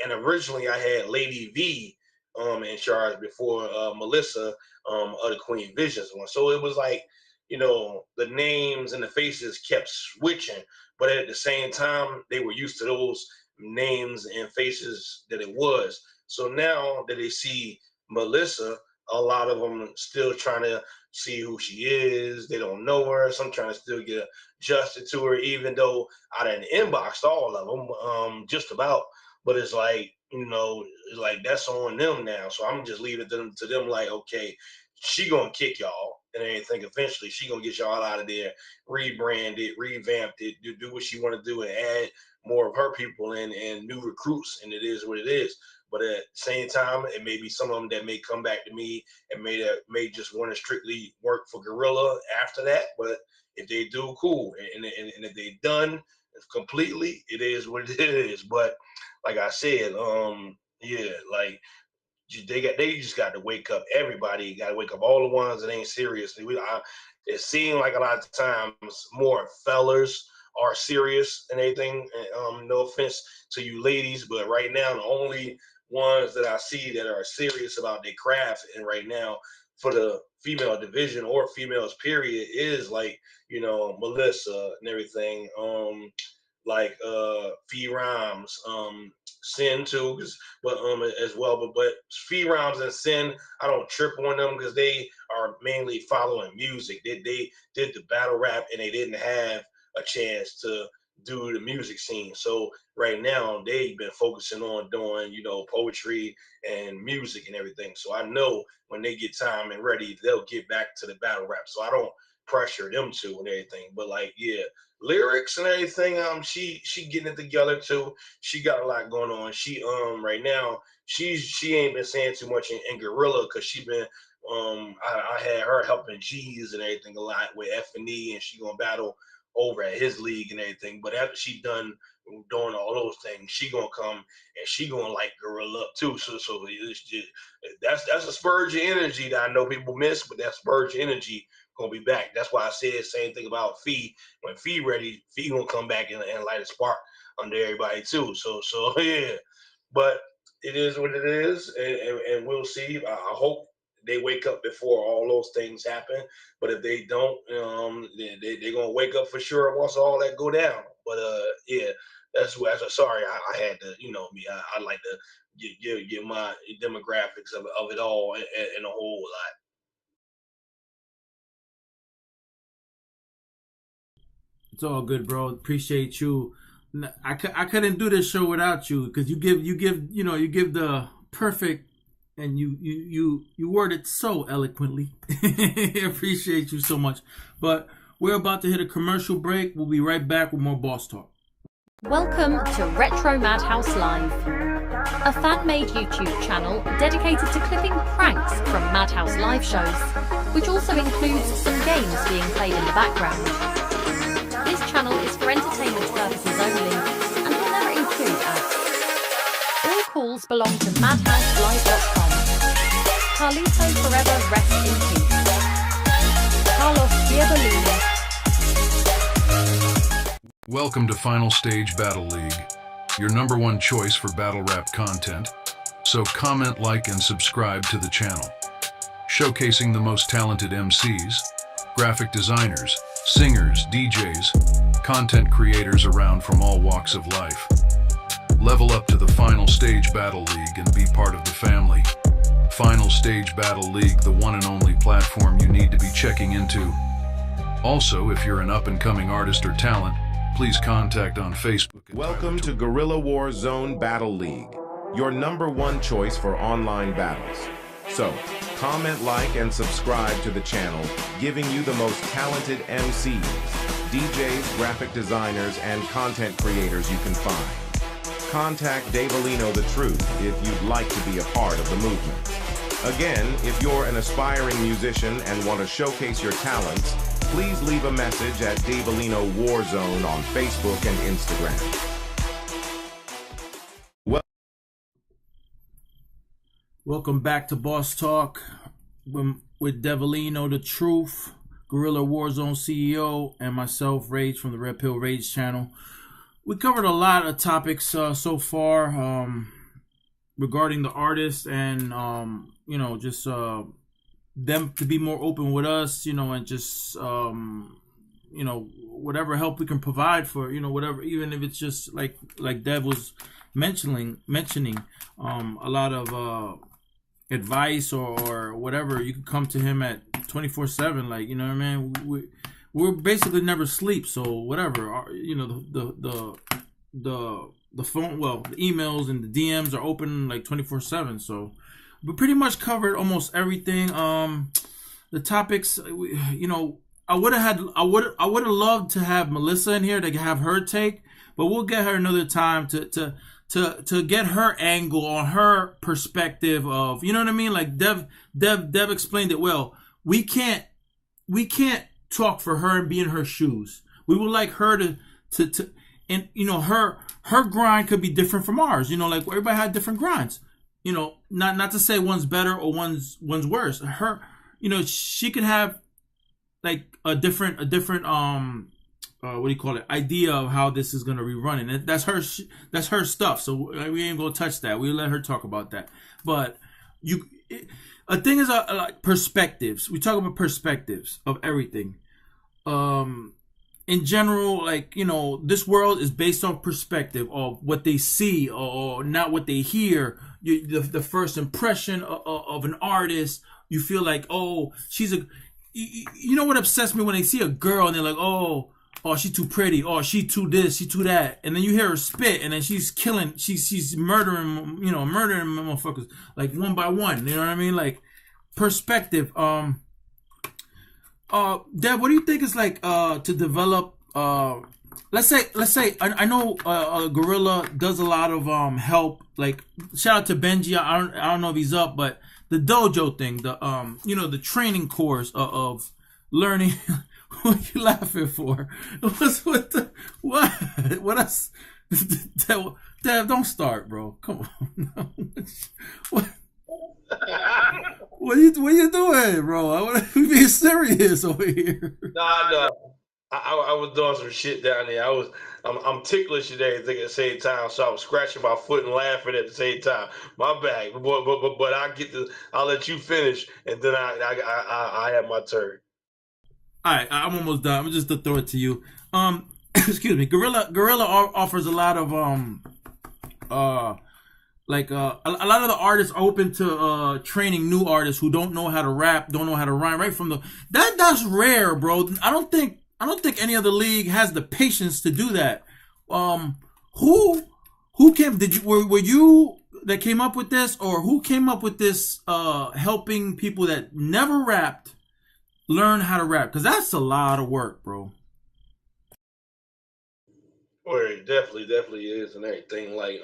And originally I had Lady V in charge before Melissa of the Queen Visions one. So it was like, the names and the faces kept switching, but at the same time, they were used to those names and faces that it was. So now that they see Melissa, a lot of them still trying to see who she is. They don't know her. Some trying to still get adjusted to her, even though I done inboxed all of them, just about. But it's like, it's like that's on them now. So I'm just leaving them to them like, okay, she gonna kick y'all and anything. Eventually, she gonna get y'all out of there, rebrand it, revamp it, do what she want to do, and add more of her people and new recruits. And it is what it is. But at the same time, it may be some of them that may come back to me and may just want to strictly work for Gorilla after that. But if they do, cool. And if they done completely, it is what it is. But like I said, yeah, like they just got to wake up. Everybody got to wake up. All the ones that ain't serious. It seems like a lot of times more fellas are serious and anything. No offense to you ladies, but right now the only ones that I see that are serious about their craft and right now for the female division or females period is like Melissa and everything. Like Fee Rhymes, Sin too, but as well. But Fee Rhymes and Sin, I don't trip on them because they are mainly following music. They did the battle rap and they didn't have a chance to do the music scene. So right now they've been focusing on doing poetry and music and everything. So I know when they get time and ready, they'll get back to the battle rap. So I don't pressure them to and everything. But like, yeah, lyrics and everything. She getting it together too. She got a lot going on. She right now she ain't been saying too much in Gorilla because she been I had her helping G's and everything a lot with F&E, and she gonna battle over at his league and everything. But after she done doing all those things, she gonna come and she gonna like Gorilla up too. So it's just, that's a spurge of energy that I know people miss, but that spurge of energy gonna be back. That's why I said same thing about Fee. When Fee ready, Fee gonna come back and light a spark under everybody too. So yeah, but it is what it is, and we'll see. I hope they wake up before all those things happen. But if they don't, they're gonna wake up for sure once all that go down. But yeah, that's what. Sorry, I had to. Me. I like to give my demographics of it all and a whole lot. It's all good, bro. Appreciate you. I couldn't do this show without you because you give the perfect and you word it so eloquently. Appreciate you so much. But we're about to hit a commercial break. We'll be right back with more Boss Talk. Welcome to Retro Madhouse Live, a fan-made YouTube channel dedicated to clipping pranks from Madhouse live shows, which also includes some games being played in the background. This channel is for entertainment purposes only and will never include ads. All calls belong to madhouselive.com. Carlito forever rest in peace. Carlos Diabolino. Welcome to Final Stage Battle League, your #1 choice for battle rap content. So comment, like, and subscribe to the channel. Showcasing the most talented MCs, graphic designers, singers, DJs, content creators around from all walks of life. Level up to the Final Stage Battle League and be part of the family. Final Stage Battle League, the one and only platform you need to be checking into. Also, if you're an up-and-coming artist or talent, please contact on Facebook. Welcome to Guerrilla War Zone Battle League, your #1 choice for online battles. So, comment, like, and subscribe to the channel, giving you the most talented MCs, DJs, graphic designers, and content creators you can find. Contact Davolino the Truth if you'd like to be a part of the movement. Again, if you're an aspiring musician and want to showcase your talents, please leave a message at Davolino Warzone on Facebook and Instagram. Welcome back to Boss Talk with Davolino the Truth, Guerrilla Warzone CEO, and myself, Rage, from the Red Pill Rage channel. We covered a lot of topics so far regarding the artists and, just them to be more open with us, and just, whatever help we can provide for, whatever, even if it's just like Dev was mentioning, a lot of advice or whatever. You can come to him at 24/7, like, you know what I mean? We're basically never sleep, so whatever, the phone, well, the emails and the DMs are open like 24/7, so we pretty much covered almost everything. The topics, I would have loved to have Melissa in here to have her take, but we'll get her another time to get her angle on her perspective of, you know what I mean? Like Dev explained it well. We can't talk for her and be in her shoes. We would like her to and her grind could be different from ours. Like everybody had different grinds. Not to say one's better or one's worse. Her, she could have like a different what do you call it, idea of how this is gonna be running. And that's her stuff. So we ain't gonna touch that. We let her talk about that. But a thing is like perspectives. We talk about perspectives of everything. In general, like, this world is based on perspective of what they see or not what they hear. The first impression of an artist, you feel like, oh, she's what upsets me when they see a girl and they're like, oh, she's too pretty, oh, she too this, she too that, and then you hear her spit and then she's killing, she's murdering motherfuckers like one by one. You know what I mean? Like perspective. Deb, what do you think is like to develop? Let's say I know Gorilla does a lot of help. Like shout out to Benji. I don't know if he's up, but the dojo thing, the training course of learning. What are you laughing for? What else? Deb, don't start, bro. Come on. What are you doing, bro? I want to be serious over here. Nah. I was doing some shit down there. I'm ticklish today at the same time, so I was scratching my foot and laughing at the same time. My bad, but I'll let you finish, and then I have my turn. All right, I'm almost done. I'm just to throw it to you. Excuse me. Gorilla offers a lot of a lot of the artists are open to training new artists who don't know how to rap, don't know how to rhyme. Right from that's rare, bro. I don't think any other league has the patience to do that. Who came? Were you that came up with this, or who came up with this helping people that never rapped learn how to rap? Because that's a lot of work, bro. Or it definitely is and everything. Like,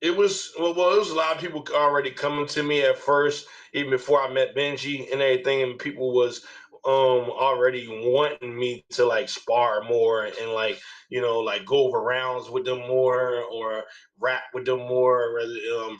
it was it was a lot of people already coming to me at first, even before I met Benji and everything, and people was already wanting me to like spar more and like like go over rounds with them more or rap with them more, rather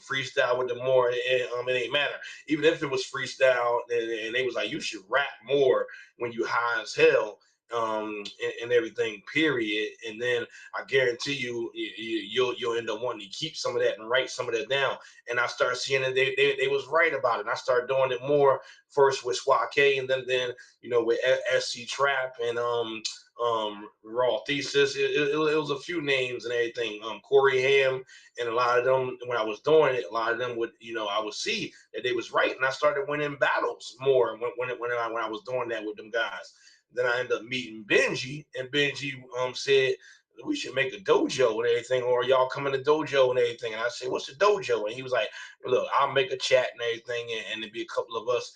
freestyle with them more. It ain't matter. Even if it was freestyle and they was like, you should rap more when you high as hell. And everything, period. And then I guarantee you'll end up wanting to keep some of that and write some of that down. And I started seeing that they was right about it. And I started doing it more first with Squad K, and then with SC Trap and Raw Thesis. It was a few names and everything. Corey Ham, and a lot of them, when I was doing it, a lot of them would I would see that they was right, and I started winning battles more when I was doing that with them guys. Then I ended up meeting Benji, and Benji said, we should make a dojo and everything, or y'all come in the dojo and everything. And I said, what's the dojo? And he was like, look, I'll make a chat and everything, and it'd be a couple of us,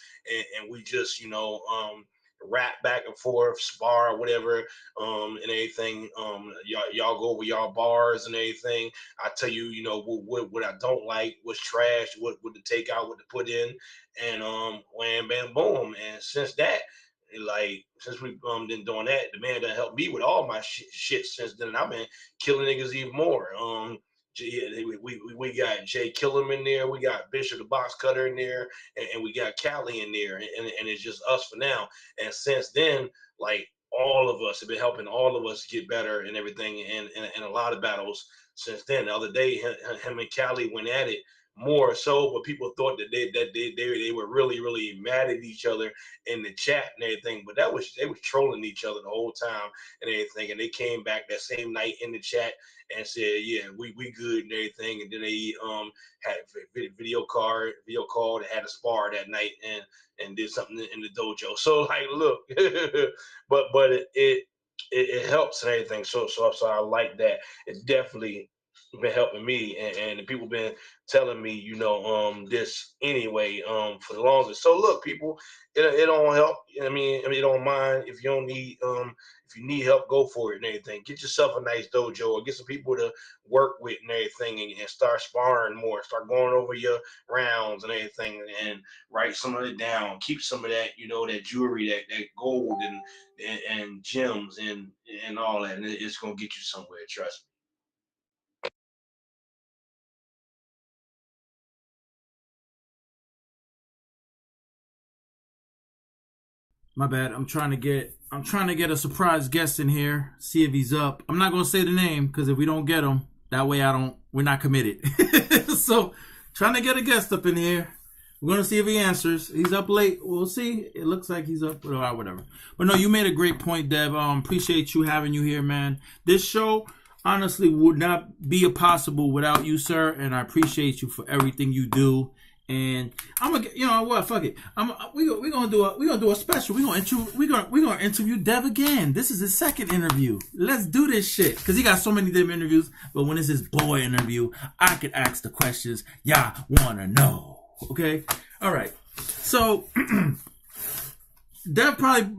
and we just, rap back and forth, spar, whatever, and everything. Y'all go over y'all bars and everything. I tell you, what I don't like, what's trash, what to take out, what to put in, and wham, bam, boom. And since we've been doing that, the man done helped me with all my shit since then. And I've been killing niggas even more. We got Jay Killam in there, we got Bishop the Box Cutter in there, and we got Cali in there, and it's just us for now. And since then, like, all of us have been helping all of us get better and everything, and a lot of battles since then. The other day, him and Cali went at it more so, but people thought that they were really mad at each other in the chat and everything, but they was trolling each other the whole time and everything. And they came back that same night in the chat and said, yeah, we good and everything. And then they had video called and had a spar that night and did something in the dojo. So like, look, but it helps and everything. So I like that. It definitely been helping me, and people been telling me, this anyway, for the longest. So look, people, it don't help. I mean, it don't mind if you don't need, if you need help, go for it and everything. Get yourself a nice dojo or get some people to work with and everything, and start sparring more. Start going over your rounds and everything, and write some of it down. Keep some of that, that jewelry, that gold and gems and all that, and it's gonna get you somewhere. Trust me. My bad. I'm trying to get a surprise guest in here. See if he's up. I'm not gonna say the name because if we don't get him, that way we're not committed. So trying to get a guest up in here. We're gonna see if he answers. He's up late. We'll see. It looks like he's up. Whatever. But no, you made a great point, Dev. Appreciate you having you here, man. This show honestly would not be possible without you, sir. And I appreciate you for everything you do. And I'm gonna, fuck it. We're gonna do a special. We're gonna interview Dev again. This is his second interview. Let's do this shit because he got so many different interviews. But when it's his boy interview, I could ask the questions y'all wanna know. Okay, all right. So Dev probably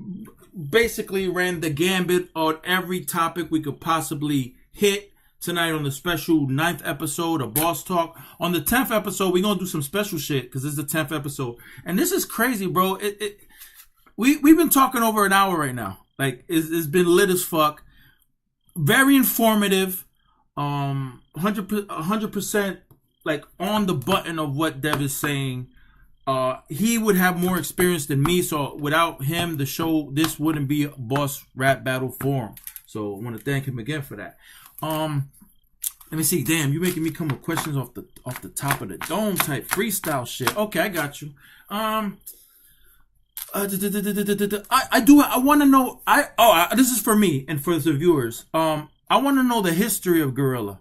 basically ran the gambit on every topic we could possibly hit tonight on the special 9th episode of Boss Talk. On the 10th episode, we're going to do some special shit because this is the 10th episode. And this is crazy, bro. We've been talking over an hour right now. Like, it's been lit as fuck. Very informative. 100% like on the button of what Dev is saying. He would have more experience than me. So without him, this wouldn't be a Boss Rap Battle Forum. So I want to thank him again for that. Let me see. Damn, you making me come with questions off the top of the dome type freestyle shit. Okay, I got you. I want to know. This is for me and for the viewers. I want to know the history of Gorilla.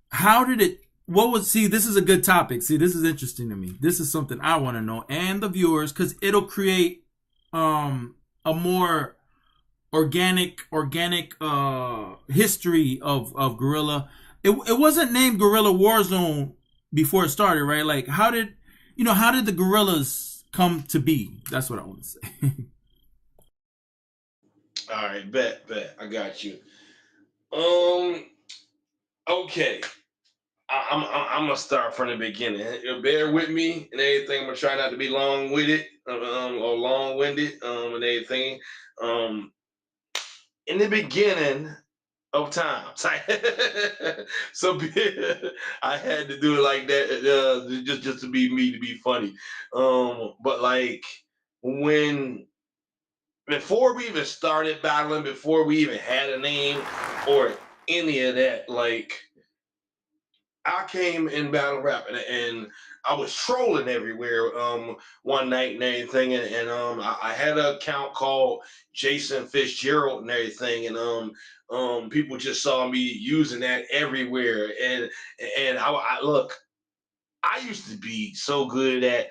How did it? See, this is a good topic. See, this is interesting to me. This is something I want to know and the viewers because it'll create a more organic history of Gorilla. It wasn't named Gorilla Warzone before it started, right? Like, how did the Gorillas come to be? That's what I want to say. All right, bet. I got you. Um, okay. I'm gonna start from the beginning. Bear with me and everything. I'm gonna try not to be long with it, or long winded, and everything. Um, in the beginning of time, so I had to do it like that, just to be me, to be funny. But like when before we even started battling, before we even had a name or any of that, like I came in battle rap and I was trolling everywhere one night and everything, and I had an account called Jason Fitzgerald and everything, and people just saw me using that everywhere, and I look, I used to be so good at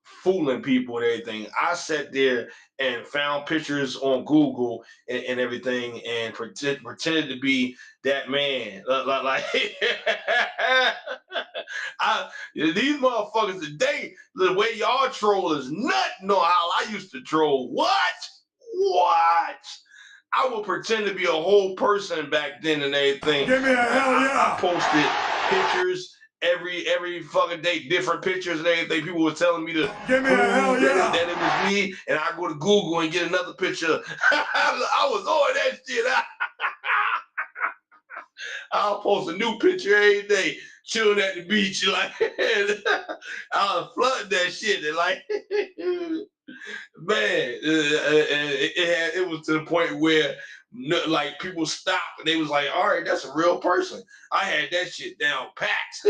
fooling people and everything. I sat there and found pictures on Google and everything, and pretended to be that man. These motherfuckers today, the way y'all troll is nothing on how I used to troll. What? What? I would pretend to be a whole person back then and everything. Give me a hell yeah! I posted pictures every fucking day, different pictures and everything. People were telling me to Give me a hell yeah! that it was me, and I go to Google and get another picture. I was on that shit. I'll post a new picture every day, chilling at the beach, like I'll flood that shit, and like man, it was to the point where like people stopped and they was like, all right, that's a real person. I had that shit down packed.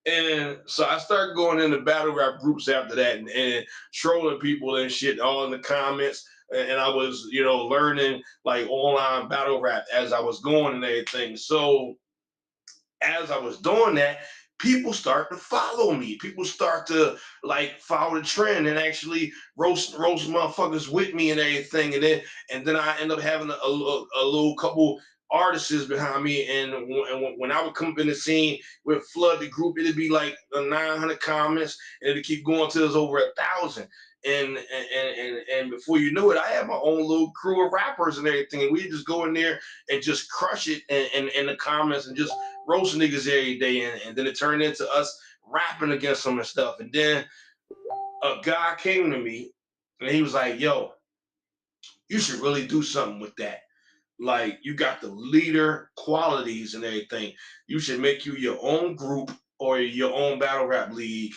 And so I started going into battle rap groups after that, and trolling people and shit all in the comments. And I was, learning like online battle rap as I was going and everything. So as I was doing that, people start to follow me. People start to like follow the trend and actually roast motherfuckers with me and everything. And then I end up having a little couple artists behind me. And when I would come up in the scene with flood the group, it'd be like 900 comments, and it'd keep going till there's over 1,000. And before you knew it, I had my own little crew of rappers and everything, and we just go in there and just crush it in the comments and just roast niggas every day, and then it turned into us rapping against them and stuff. And then a guy came to me and he was like, yo, you should really do something with that. Like, you got the leader qualities and everything. You should make you your own group or your own battle rap league,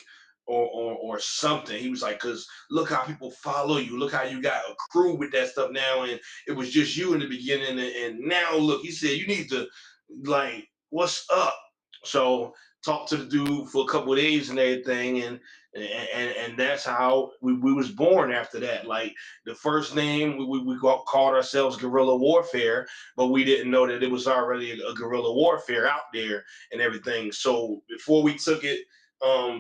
or something. He was like, because look how people follow you. Look how you got a crew with that stuff now. And it was just you in the beginning. And now look, he said, you need to, like, what's up? So talked to the dude for a couple of days and everything. And that's how we was born after that. Like, the first name, we called ourselves Guerrilla Warfare, but we didn't know that it was already a guerrilla warfare out there and everything. So before we took it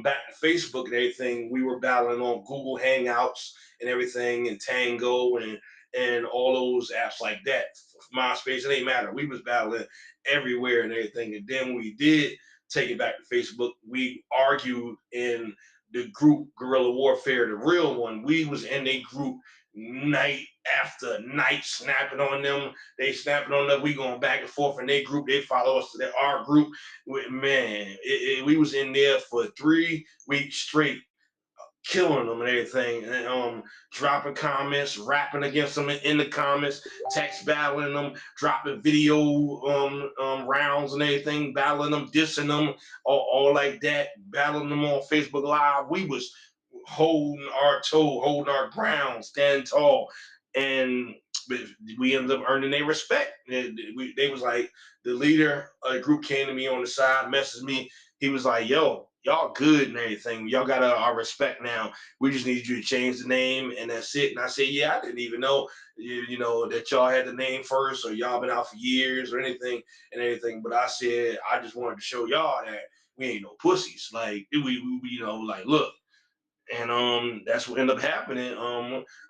back to Facebook and everything, we were battling on Google Hangouts and everything, and Tango and all those apps like that. MySpace, it ain't matter. We was battling everywhere and everything. And then we did take it back to Facebook. We argued in the group Guerrilla Warfare, the real one. We was in a group night after night, snapping on them. They snapping on them. We going back and forth in their group. They follow us to our group. Man, we was in there for 3 weeks straight, killing them and everything, and dropping comments, rapping against them in the comments, text battling them, dropping video rounds and everything, battling them, dissing them, all like that, battling them on Facebook Live. We was holding our ground, standing tall, and we ended up earning their respect. They was like, the leader of the group came to me on the side, messaged me. He was like, yo, y'all good and everything. Y'all got our respect now. We just need you to change the name, and that's it. And I said, yeah, I didn't even know, that y'all had the name first, or y'all been out for years or anything and everything. But I said, I just wanted to show y'all that we ain't no pussies. Like, we like, look. And that's what ended up happening.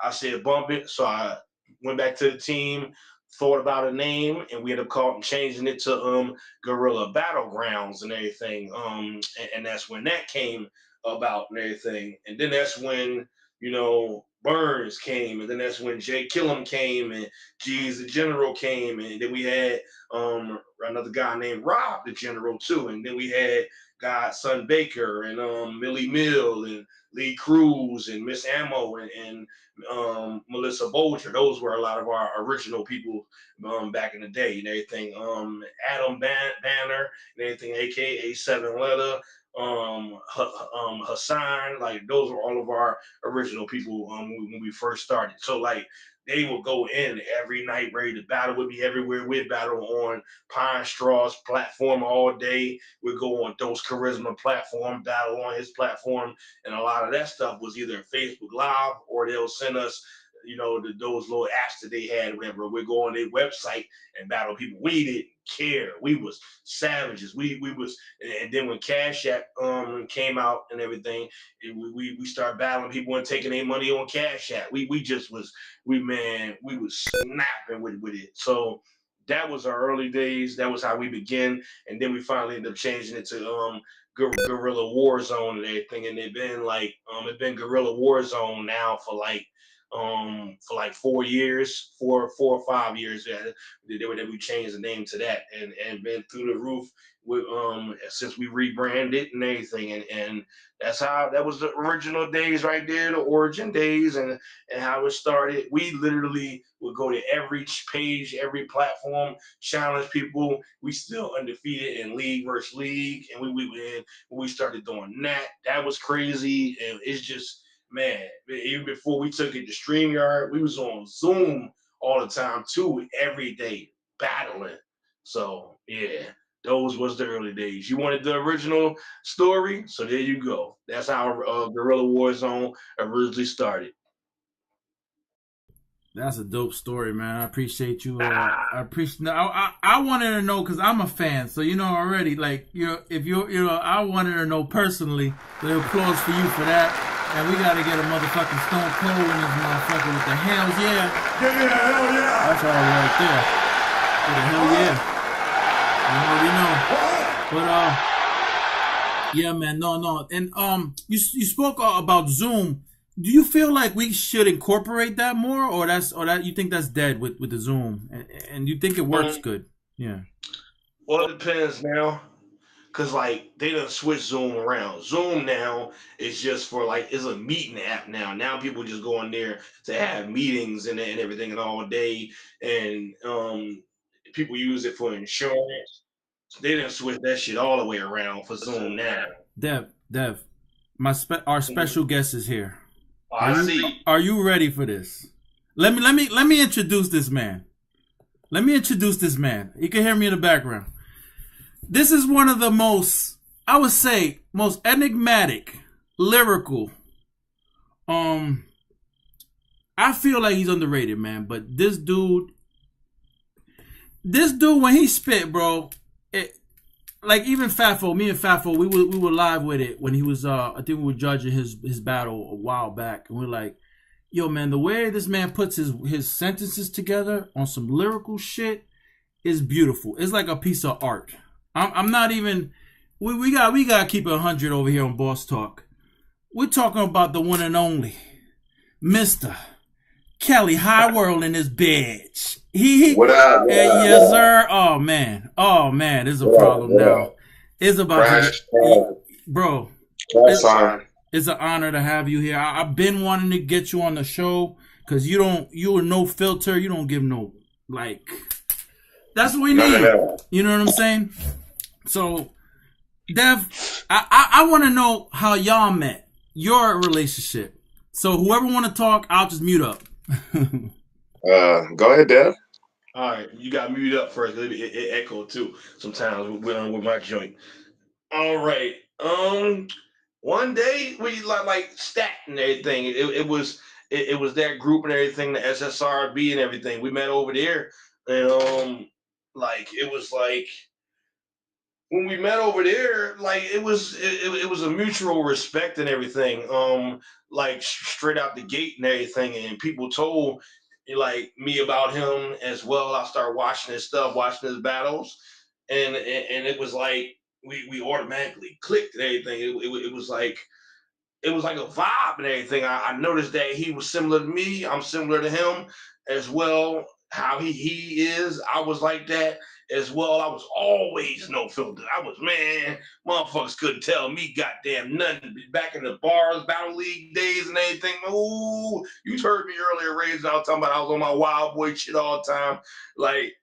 I said bump it, so I went back to the team, thought about a name, and we ended up changing it to Guerrilla Battlegrounds and everything. And that's when that came about and everything. And then that's when Burns came, and then that's when Jay Killam came, and G's the General came, and then we had another guy named Rob the General too, and then we had Godson Baker and Millie Mill and Lee Cruz and Miss Ammo and Melissa Bolger. Those were a lot of our original people back in the day and everything. Adam Banner and everything, aka Seven Letter. Hassan, like those were all of our original people when we first started. So like they would go in every night ready to battle. Would be everywhere. We'd battle on Pine Straw's platform all day. We'd go on Dose Charisma platform, battle on his platform, and a lot of that stuff was either Facebook Live or they'll send us those little apps that they had, whatever. We'd go on their website and battle people. We didn't care. We was savages. We was, and then when Cash App came out and everything, we started battling people and taking their money on Cash App. We was snapping with it. So that was our early days. That was how we began, and then we finally ended up changing it to Guerrilla Warzone and everything. And it's been Guerrilla Warzone now for like 4 years, four or 5 years. That we changed the name to that, and been through the roof with since we rebranded and everything, and that was the original days right there, the origin days, and how it started. We literally would go to every page, every platform, challenge people. We still undefeated in league versus league, and when we started doing that was crazy, and it's just. Man, even before we took it to StreamYard, we was on Zoom all the time too, every day, battling. So yeah, those was the early days. You wanted the original story, so there you go. That's how Guerrilla Warzone originally started. That's a dope story, man. I appreciate you. I appreciate. I wanted to know because I'm a fan, so already. Like I wanted to know personally. So applause for you for that. And we gotta get a motherfucking Stone Cold in this motherfucker with the hells yeah. Yeah, hell yeah. That's all right there. With the hell yeah. You already know. But yeah, man, no. And you spoke about Zoom. Do you feel like we should incorporate that more, or that you think that's dead with the Zoom, and you think it works good? Yeah. Well, it depends now. Cause like they done switch Zoom around. Zoom now is just for it's a meeting app now. Now people just go in there to have meetings and everything and all day. And people use it for insurance. They done switch that shit all the way around for Zoom now. Dev, our special guest is here. I Are you ready for this? Let me introduce this man. You can hear me in the background. This is one of the most enigmatic, lyrical. I feel like he's underrated, man. But this dude, when he spit, bro, even Fafo, me and Fafo, we were live with it when he was. I think we were judging his battle a while back, and we're like, yo, man, the way this man puts his sentences together on some lyrical shit is beautiful. It's like a piece of art. I'm not even. We gotta keep it 100 over here on Boss Talk. We're talking about the one and only Mr. CALI-HIGHWORLD in this bitch. What up? Yes, sir. Oh man, there's a problem now. It's about bro. It's an honor to have you here. I've been wanting to get you on the show because you are no filter. You don't give no That's what we need. No. You know what I'm saying? So, Dev, I want to know how y'all met, your relationship. So, whoever want to talk, I'll just mute up. Go ahead, Dev. All right, you got mute up first. It echoed too sometimes with my joint. All right. One day we like stat and everything. It was that group and everything, the SSRB and everything. We met over there, and it was like. When we met over there, it was a mutual respect and everything, straight out the gate and everything. And people told like me about him as well. I started watching his stuff, watching his battles, and it was like we automatically clicked and everything. It was like a vibe and everything. I noticed that he was similar to me. I'm similar to him as well. How he is, I was like that as well. I was always no filter. I was, man, motherfuckers couldn't tell me goddamn nothing. Back in the bars, battle league days and everything. Ooh, you heard me earlier, Raised. I was talking about I was on my wild boy shit all the time. Like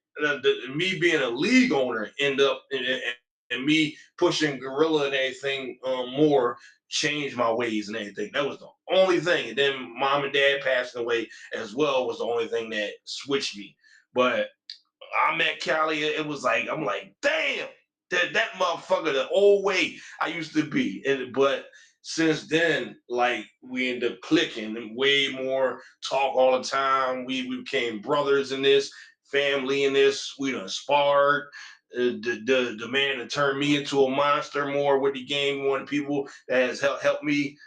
me being a league owner end up and me pushing Gorilla and everything more changed my ways and everything. That was the only thing. And then mom and dad passing away as well was the only thing that switched me. But I met Cali. It was like, I'm like, damn, that motherfucker, the old way I used to be. But since then, like, we ended up clicking and way more talk all the time. We became brothers in this, family in this. We done sparred. The man that turned me into a monster more with the game, one of the people that has helped me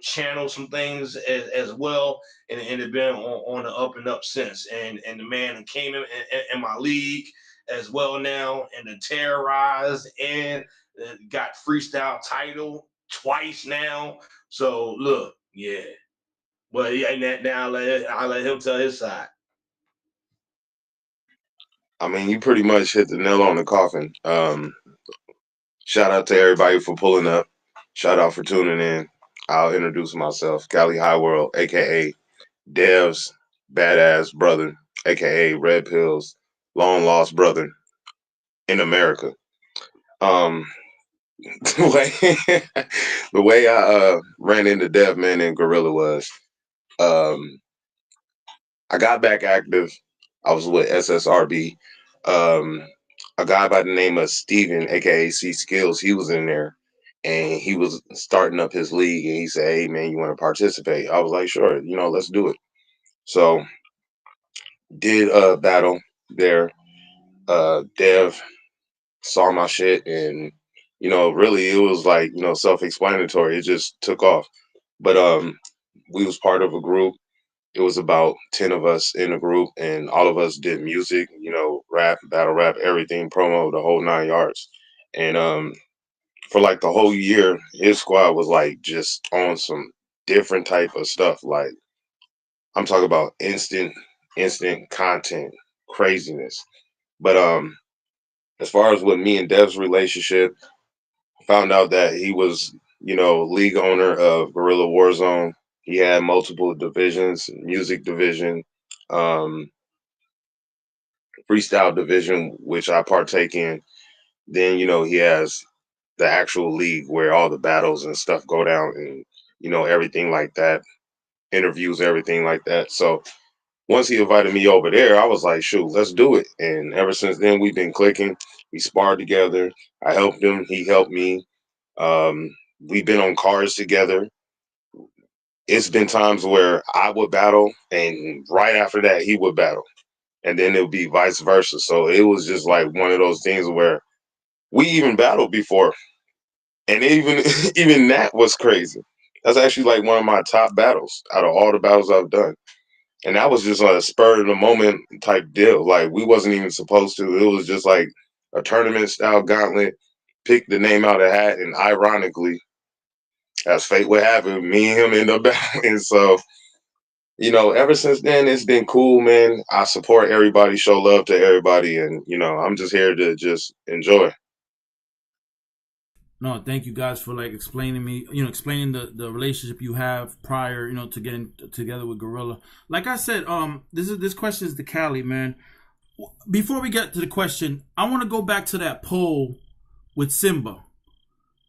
channel some things as well, and it's been on the up and up since. And the man that came in my league as well now, and the terrorized and got freestyle title twice now. So look, yeah. But yeah, now I'll let him tell his side. I mean, you pretty much hit the nail on the coffin. Shout out to everybody for pulling up. Shout out for tuning in. I'll introduce myself, CALI-HIGHWORLD, aka Dev's badass brother, aka Red Pill's long lost brother in America. The way I ran into Dev, man, and Gorilla was I got back active. I was with SSRB. A guy by the name of Steven, aka C Skills, he was in there and he was starting up his league, and he said, "Hey man, you want to participate?" I was like, "Sure, let's do it." So did a battle there. Dev saw my shit, and really it was like, self-explanatory. It just took off. But we was part of a group. It was about 10 of us in a group, and all of us did music, rap, battle rap, everything, promo, the whole 9 yards. And for like the whole year, his squad was like just on some different type of stuff. Like, I'm talking about instant content, craziness. But as far as with me and Dev's relationship, found out that he was, league owner of Guerrilla Warzone. He had multiple divisions: music division, freestyle division, which I partake in. Then, he has the actual league where all the battles and stuff go down, and, everything like that, interviews, everything like that. So once he invited me over there, I was like, shoot, let's do it. And ever since then, we've been clicking. We sparred together. I helped him. He helped me. We've been on cars together. It's been times where I would battle, and right after that, he would battle. And then it would be vice versa. So it was just like one of those things where we even battled before. And even even that was crazy. That's actually like one of my top battles out of all the battles I've done. And that was just a spur of the moment type deal. Like, we wasn't even supposed to. It was just like a tournament style gauntlet. Pick the name out of the hat, and ironically, as fate would have it, me and him end up battling. So, ever since then, it's been cool, man. I support everybody, show love to everybody, and I'm just here to just enjoy. No, thank you guys for like explaining the relationship you have prior, to getting together with Gorilla. Like I said, this question is to Cali, man. Before we get to the question, I want to go back to that poll with Simba,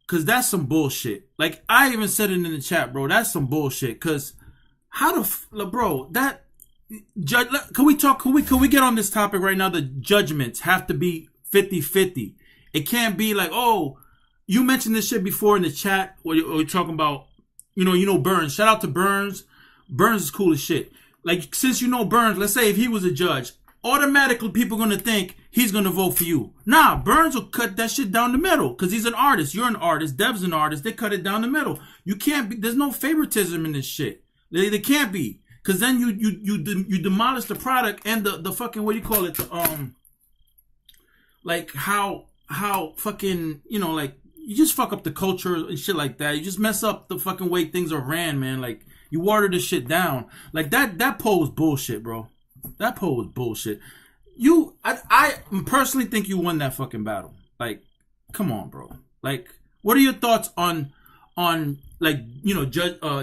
cause that's some bullshit. Like, I even said it in the chat, bro. That's some bullshit. Cause bro, that judge. Can we talk? Can we get on this topic right now? The judgments have to be 50-50. It can't be like, oh, you mentioned this shit before in the chat, where you're talking about, Burns. Shout out to Burns. Burns is cool as shit. Like, since Burns, let's say if he was a judge, automatically people are going to think he's going to vote for you. Nah, Burns will cut that shit down the middle because he's an artist. You're an artist. Dev's an artist. They cut it down the middle. You can't be, there's no favoritism in this shit. They can't be. Cause then you demolish the product and the fucking, what do you call it, like how fucking, like, you just fuck up the culture and shit like that. You just mess up the fucking way things are ran, man. Like, you water this shit down. Like, that poll was bullshit, bro. That poll was bullshit. I personally think you won that fucking battle. Like, come on, bro. Like, what are your thoughts on like,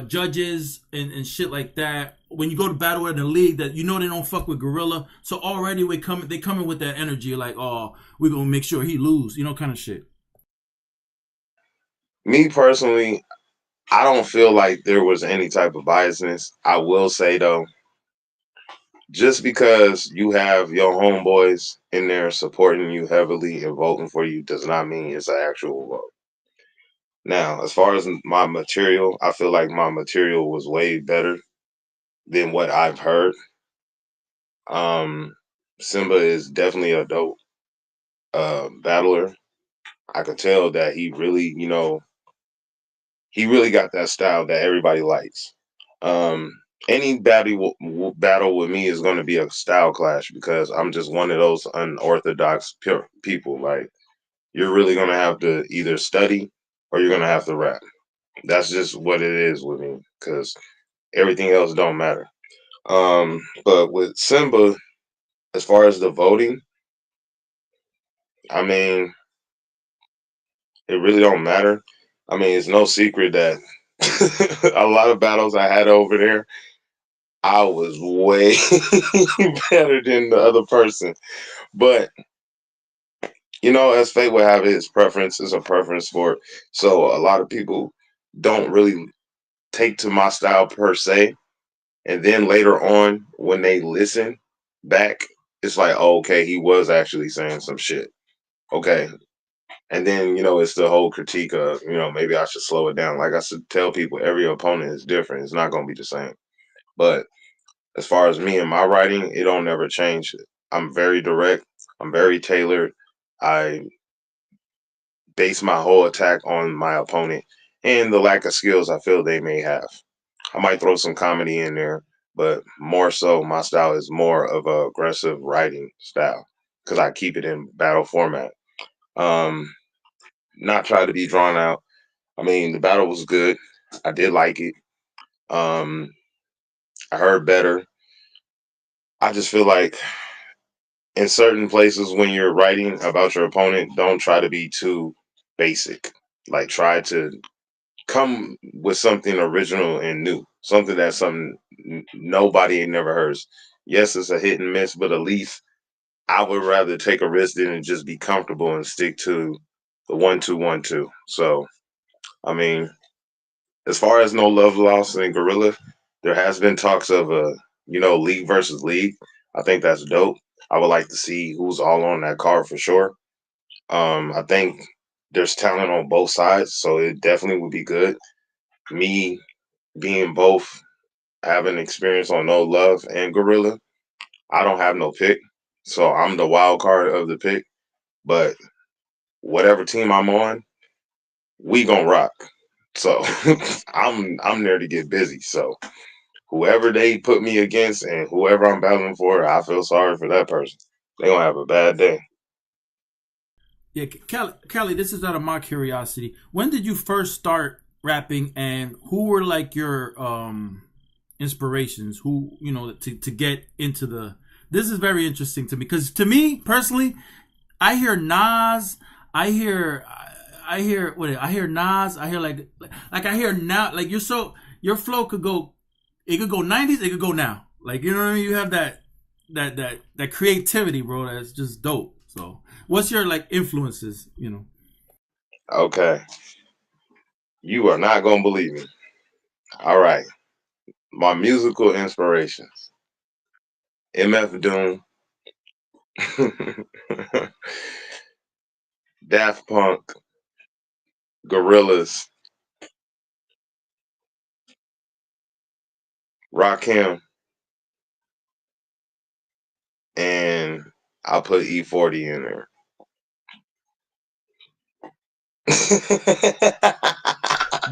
judges and shit like that? When you go to battle in the league, that they don't fuck with Gorilla, so already they coming with that energy, like, oh, we're gonna make sure he lose, kind of shit. Me personally, I don't feel like there was any type of biasness. I will say though, just because you have your homeboys in there supporting you heavily and voting for you does not mean it's an actual vote. Now, as far as my material, I feel like my material was way better than what I've heard. Simba is definitely a dope battler. I could tell that he really, he really got that style that everybody likes. Any battle with me is going to be a style clash because I'm just one of those unorthodox people. Like, you're really going to have to either study or you're going to have to rap. That's just what it is with me because everything else don't matter. But with Simba, as far as the voting, I mean, it really don't matter. I mean, it's no secret that a lot of battles I had over there, I was way better than the other person. But, as fate would have it, preference is a preference sport. So a lot of people don't really take to my style per se. And then later on, when they listen back, it's like, oh, okay, he was actually saying some shit. Okay. And then, it's the whole critique of, maybe I should slow it down. Like I should tell people, every opponent is different. It's not going to be the same. But as far as me and my writing, it don't never change. I'm very direct. I'm very tailored. I base my whole attack on my opponent and the lack of skills I feel they may have. I might throw some comedy in there, but more so, my style is more of a aggressive writing style because I keep it in battle format. Not try to be drawn out. I mean, the battle was good. I did like it. I heard better. I just feel like in certain places when you're writing about your opponent, don't try to be too basic. Like, try to come with something original and new, something that's something nobody ain't never heard. Yes, it's a hit and miss, but at least I would rather take a risk than just be comfortable and stick to the 1-2-1-2. So, I mean, as far as no love lost in Gorilla, there has been talks of league versus league. I think that's dope. I would like to see who's all on that card for sure. I think there's talent on both sides, so it definitely would be good. Me being both, having experience on No Love and Gorilla, I don't have no pick, so I'm the wild card of the pick. But whatever team I'm on, we gonna rock. So I'm there to get busy. So whoever they put me against and whoever I'm battling for, I feel sorry for that person. They gonna have a bad day. Yeah, Kelly, this is out of my curiosity. When did you first start rapping, and who were like your inspirations? Who, to get into the? This is very interesting to me because, to me personally, I hear Nas, I hear Nas, I hear like I hear now, like your flow could go, it could go 90s, it could go now. Like, you know what I mean? You have that creativity, bro. That's just dope. So, what's your like influences? Okay, you are not gonna believe me. All right, my musical inspirations: MF Doom, Daft Punk, Gorillaz, Rakim, and I'll put E40 in there.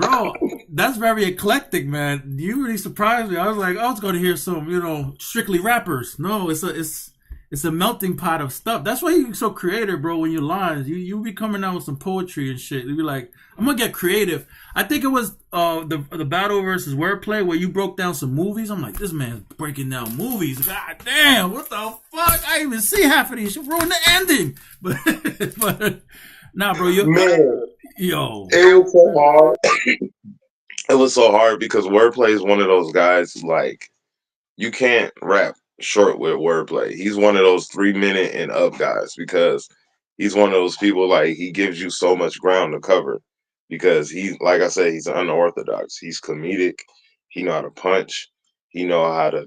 Bro, that's very eclectic, man. You really surprised me. I was like, I was going to hear some, strictly rappers. No, it's a melting pot of stuff. That's why you're so creative, bro. When you lines, you be coming out with some poetry and shit. You be like, I'm gonna get creative. I think it was the battle versus wordplay where you broke down some movies. I'm like, this man's breaking down movies. God damn, what the fuck? I didn't even see half of these. You ruined the ending. But nah, bro, Man, yo. it was so hard. It was so hard because wordplay is one of those guys, like, you can't rap short with wordplay. He's one of those 3 minute and up guys because he's one of those people, like, he gives you so much ground to cover because he, like I said, he's unorthodox. He's comedic. He know how to punch. He know how to,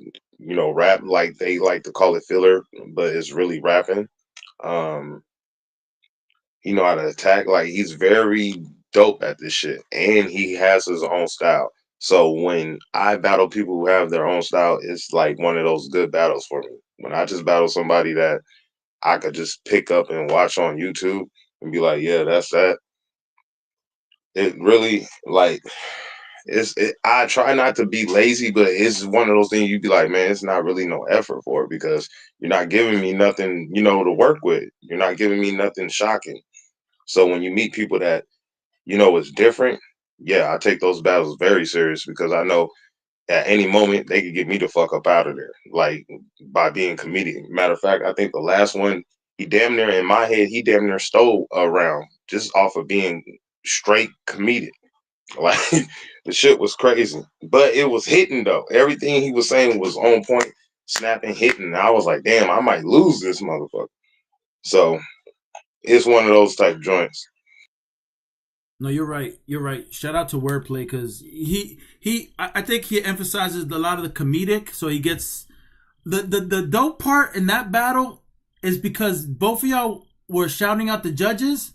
rap, like they like to call it filler, but it's really rapping. Um, he know how to attack. Like, he's very dope at this shit, and he has his own style. So when I battle people who have their own style, it's like one of those good battles for me. When I just battle somebody that I could just pick up and watch on YouTube and be like, yeah, that's that. It really, like, I try not to be lazy, but it's one of those things you'd be like, man, it's not really no effort for it because you're not giving me nothing, to work with. You're not giving me nothing shocking. So when you meet people that is different, yeah, I take those battles very serious because I know at any moment they could get me the fuck up out of there, like by being comedic. Matter of fact, I think the last one, he damn near, in my head, he damn near stole a round just off of being straight comedic. Like, the shit was crazy, but it was hitting though. Everything he was saying was on point, snapping, hitting. And I was like, damn, I might lose this motherfucker. So it's one of those type joints. No, you're right. You're right. Shout out to wordplay because I think he emphasizes a lot of the comedic. So he gets the dope part in that battle is because both of y'all were shouting out the judges,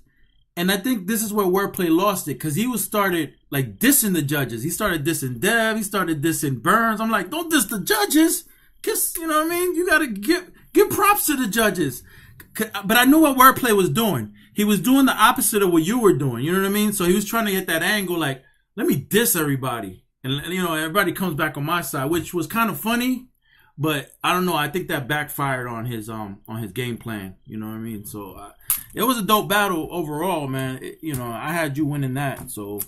and I think this is where wordplay lost it because he was started like dissing the judges. He started dissing Dev. He started dissing Burns. I'm like, don't diss the judges. Cause you know what I mean. You gotta give props to the judges. But I knew what wordplay was doing. He was doing the opposite of what you were doing. You know what I mean? So he was trying to get that angle, like, let me diss everybody, and everybody comes back on my side, which was kind of funny. But I don't know. I think that backfired on his game plan. You know what I mean? So it was a dope battle overall, man. I had you winning that. So,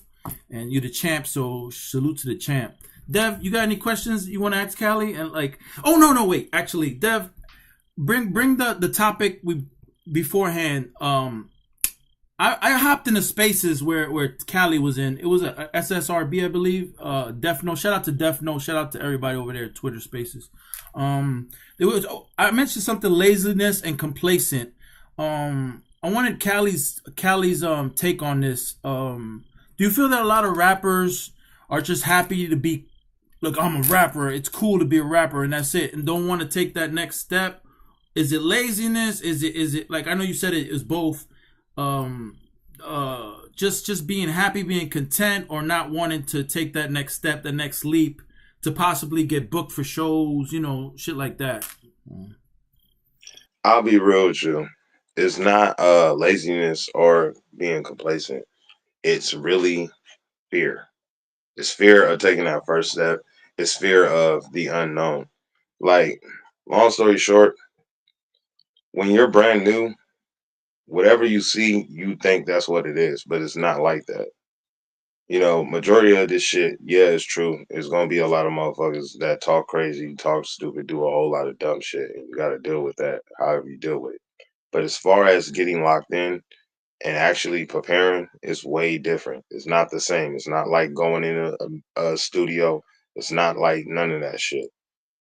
and you're the champ. So salute to the champ. Dev, you got any questions you want to ask Cali? And like, oh no, wait. Actually, Dev, bring the topic we beforehand. I hopped in the spaces where Cali was in. It was a SSRB, I believe. Def Note. Shout out to Def Note. Shout out to everybody over there at Twitter Spaces. I mentioned something laziness and complacent. I wanted Cali's take on this. Do you feel that a lot of rappers are just happy to be, look, I'm a rapper. It's cool to be a rapper, and that's it, and don't want to take that next step? Is it laziness? Is it like, I know you said it is both. Just being happy, being content, or not wanting to take that next step, the next leap to possibly get booked for shows, shit like that. I'll be real with you. It's not laziness or being complacent. It's really fear. It's fear of taking that first step. It's fear of the unknown. Like, long story short, when you're brand new, whatever you see, you think that's what it is, but it's not like that. Majority of this shit, yeah, it's true. It's gonna be a lot of motherfuckers that talk crazy, talk stupid, do a whole lot of dumb shit, and you gotta deal with that, however you deal with it. But as far as getting locked in and actually preparing, it's way different. It's not the same. It's not like going in a studio. It's not like none of that shit.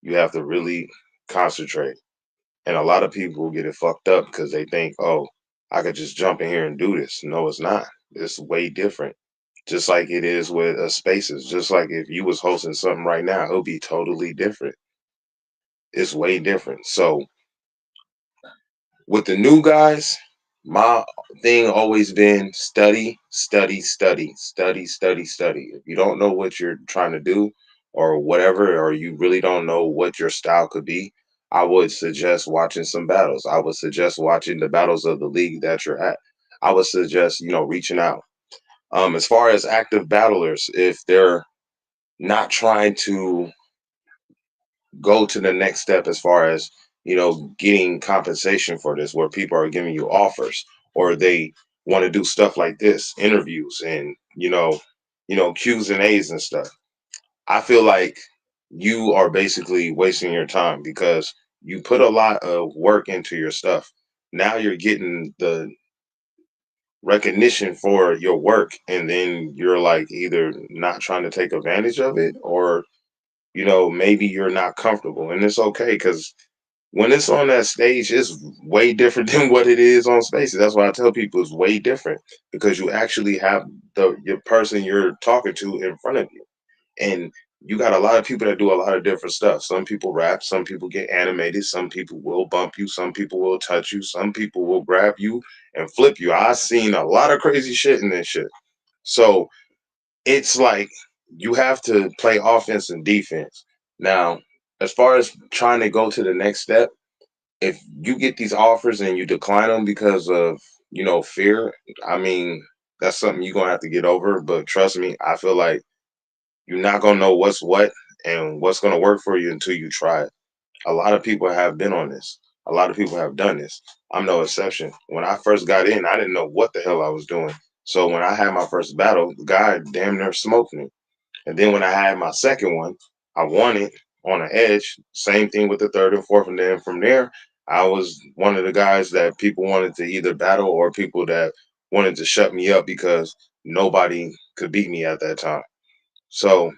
You have to really concentrate. And a lot of people get it fucked up because they think, oh, I could just jump in here and do this. No, it's not. It's way different. Just like it is with spaces. Just like if you was hosting something right now, it'll be totally different. It's way different. So with the new guys, my thing always been study, study, study, study, study, study. If you don't know what you're trying to do or whatever, or you really don't know what your style could be, I would suggest watching some battles. I would suggest watching the battles of the league that you're at. I would suggest, reaching out. As far as active battlers, if they're not trying to go to the next step as far as getting compensation for this, where people are giving you offers, or they want to do stuff like this, interviews, and Q's and A's and stuff. I feel like you are basically wasting your time because you put a lot of work into your stuff. Now you're getting the recognition for your work, and then you're like either not trying to take advantage of it, or maybe you're not comfortable. And it's okay, because when it's on that stage, it's way different than what it is on spaces. That's why I tell people it's way different, because you actually have your person you're talking to in front of you. And you got a lot of people that do a lot of different stuff. Some people rap, some people get animated, some people will bump you, some people will touch you, some people will grab you and flip you. I've seen a lot of crazy shit in this shit. So it's like you have to play offense and defense. Now, as far as trying to go to the next step, if you get these offers and you decline them because of, fear, I mean, that's something you're gonna have to get over. But trust me, I feel like you're not gonna know what's what and what's gonna work for you until you try it. A lot of people have been on this. A lot of people have done this. I'm no exception. When I first got in, I didn't know what the hell I was doing. So when I had my first battle, the guy damn near smoked me. And then when I had my second one, I won it on an edge. Same thing with the third and fourth. And then from there, I was one of the guys that people wanted to either battle, or people that wanted to shut me up because nobody could beat me at that time. So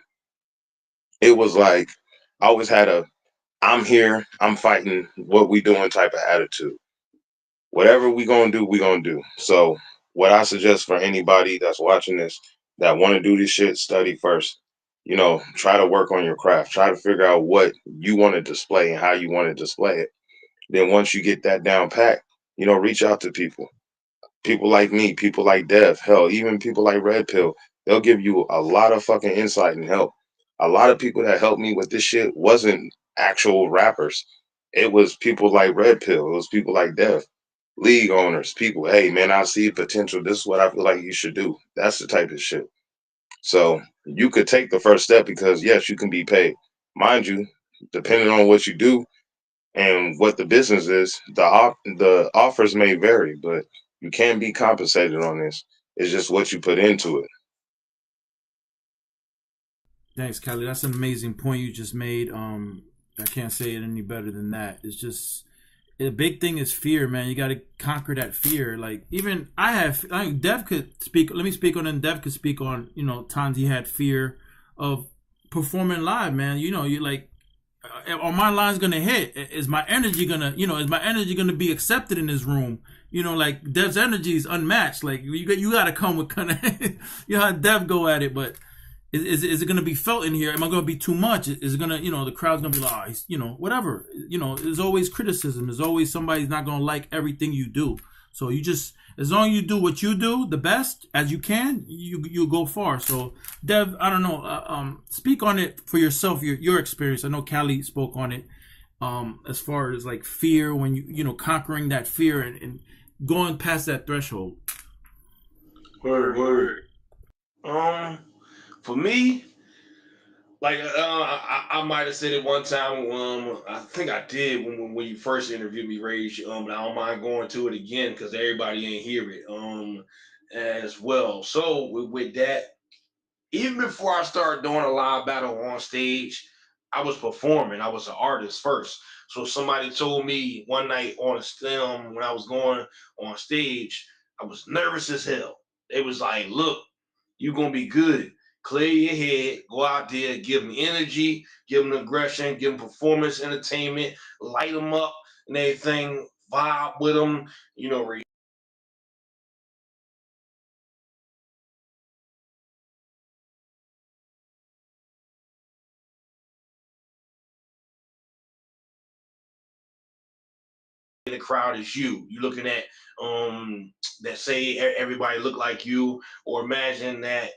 it was like I always had a I'm here, I'm fighting, what we doing type of attitude. Whatever we gonna do, we gonna do. So what I suggest for anybody that's watching this that want to do this shit, study first. Try to work on your craft. Try to figure out what you want to display and how you want to display it. Then once you get that down pat, reach out to people. People like me, people like Dev, hell, even people like Red Pill, they'll give you a lot of fucking insight and help. A lot of people that helped me with this shit wasn't actual rappers. It was people like Red Pill. It was people like Dev, league owners, people. Hey man, I see potential. This is what I feel like you should do. That's the type of shit. So you could take the first step, because yes, you can be paid. Mind you, depending on what you do and what the business is, the offers may vary, but you can be compensated on this. It's just what you put into it. Thanks, Kelly. That's an amazing point you just made. I can't say it any better than that. It's just the big thing is fear, man. You got to conquer that fear. Like even Dev could speak. Let me speak on, and Dev could speak on. Times he had fear of performing live, man. You like, are my lines gonna hit? Is my energy gonna, is my energy gonna be accepted in this room? Like Dev's energy is unmatched. Like you got to come with kind of, how Dev go at it, but. Is it going to be felt in here? Am I going to be too much? Is it going to, the crowd's going to be like, whatever. There's always criticism. There's always somebody's not going to like everything you do. So you just, as long as you do what you do the best as you can, you go far. So Dev, I don't know, speak on it for yourself, your experience. I know Callie spoke on it, as far as like fear, when conquering that fear and going past that threshold. Word. For me, like I might have said it one time. I think I did when you first interviewed me, Rage. But I don't mind going to it again because everybody ain't hear it. As well. So with that, even before I started doing a live battle on stage, I was performing. I was an artist first. So somebody told me one night on a stem when I was going on stage, I was nervous as hell. They was like, "Look, you're gonna be good. Clear your head, go out there, give them energy, give them aggression, give them performance entertainment, light them up and everything, vibe with them, in the crowd is you. You looking at that say everybody look like you, or imagine that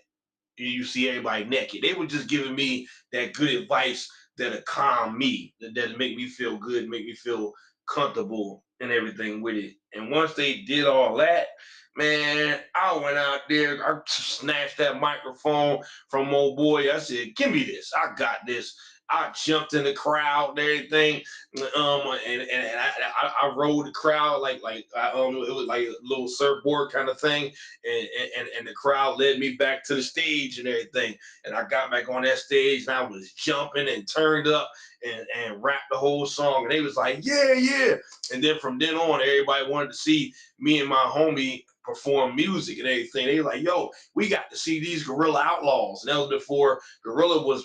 you see everybody naked. They were just giving me that good advice that'll calm me, that make me feel good, make me feel comfortable and everything with it. And once they did all that, man, I went out there, I snatched that microphone from old boy. I said, "Give me this. I got this." I jumped in the crowd and everything, and I rode the crowd it was like a little surfboard kind of thing, and the crowd led me back to the stage and everything, and I got back on that stage and I was jumping and turned up and rapped the whole song, and they was like, "Yeah, yeah." And then from then on, everybody wanted to see me and my homie perform music and everything. They were like, "Yo, we got to see these Guerrilla Outlaws." And that was before Guerrilla was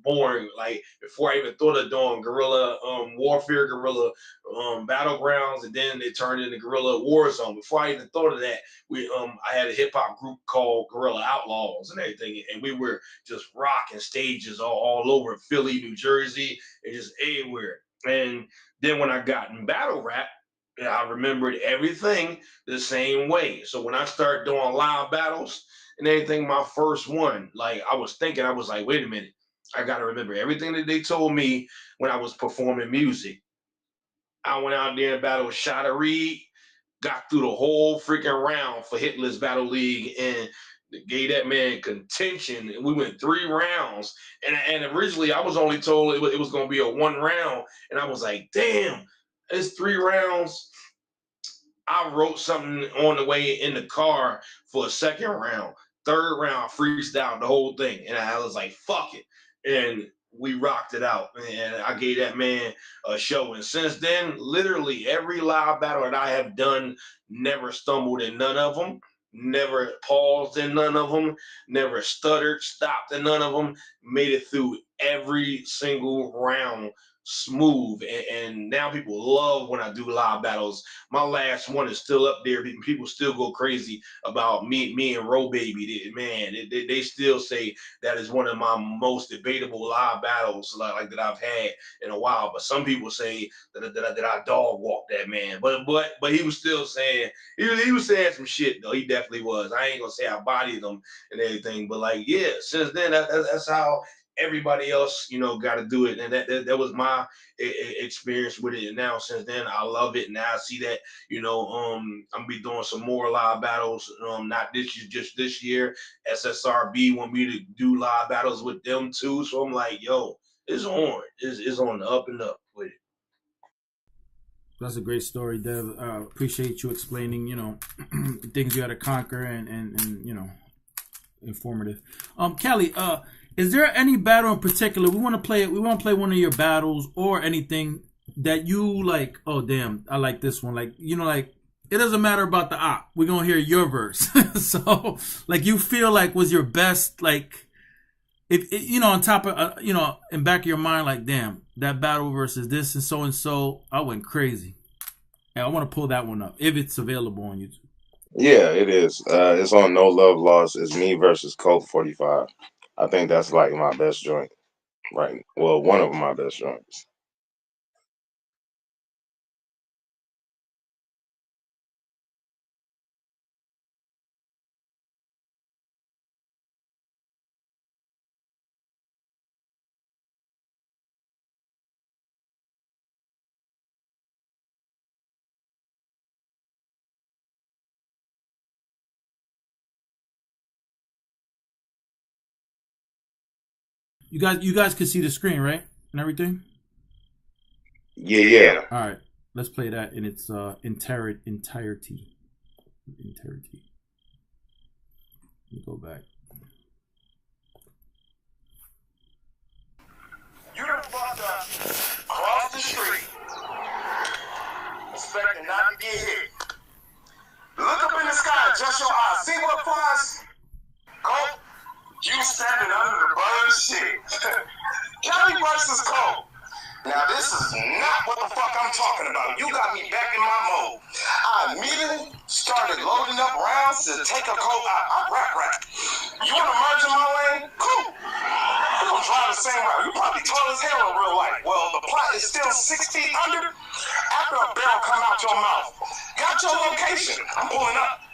born, like before I even thought of doing Guerrilla Warfare, Guerrilla Battlegrounds, and then it turned into Guerrilla Warzone. Before I even thought of that, I had a hip hop group called Guerrilla Outlaws and everything, and we were just rocking stages all over Philly, New Jersey, and just everywhere. And then when I got in battle rap, I remembered everything the same way. So when I started doing live battles and everything, my first one, like I was thinking, I was like, wait a minute, I got to remember everything that they told me when I was performing music. I went out there and battled Shada Reed, got through the whole freaking round for Hitler's Battle League, and gave that man contention. And we went 3 rounds. And originally I was only told it was going to be a 1 round. And I was like, damn, it's 3 rounds. I wrote something on the way in the car for a second round. Third round, freestyle the whole thing. And I was like, fuck it. And we rocked it out. And I gave that man a show. And since then, literally every live battle that I have done, never stumbled in none of them, never paused in none of them, never stuttered, stopped in none of them, made it through every single round smooth. And now people love when I do live battles. My last one is still up there. People still go crazy about me and Ro Baby. They still say that is one of my most debatable live battles like that I've had in a while. But some people say that I dog walked that man. But he was still saying he was saying some shit though. He definitely was. I ain't gonna say I bodied him and everything. But like yeah, since then that's how everybody else, got to do it, and that was my experience with it. And now, since then, I love it. Now I see that, I'm gonna be doing some more live battles. Not this year, just this year. SSRB want me to do live battles with them too. So I'm like, yo, it's on. It's on the up and up with it. That's a great story, Dev. Appreciate you explaining, things you had to conquer and informative. Cali, is there any battle in particular we want to play? We want to play one of your battles or anything that you like. Oh damn, I like this one. Like like it doesn't matter about the op. We're gonna hear your verse. So like you feel like was your best. Like if on top of in back of your mind, like damn, that battle versus this and so I went crazy. And I want to pull that one up if it's available on YouTube. Yeah, it is. It's on No Love Lost. It's me versus Colt 45. I think that's like my best joint, right? Well, one of my best joints. You guys can see the screen, right? And everything? Yeah. All right. Let's play that in its entirety. Let me go back. You done fucked up across the street, expecting not to get hit. Look up in the sky, adjust your eyes. See what flies? Colt, you standing under the bird shit. Cali versus Colt. Now this is not what the fuck I'm talking about. You got me back in my mode. I immediately started loading up rounds to take a Colt out. I rap. You wanna merge in my lane? Cool. You don't drive the same route. You probably tall as hell in real life. Well, the plot is still 6 feet under. After a barrel come out your mouth. Got your location. I'm pulling up.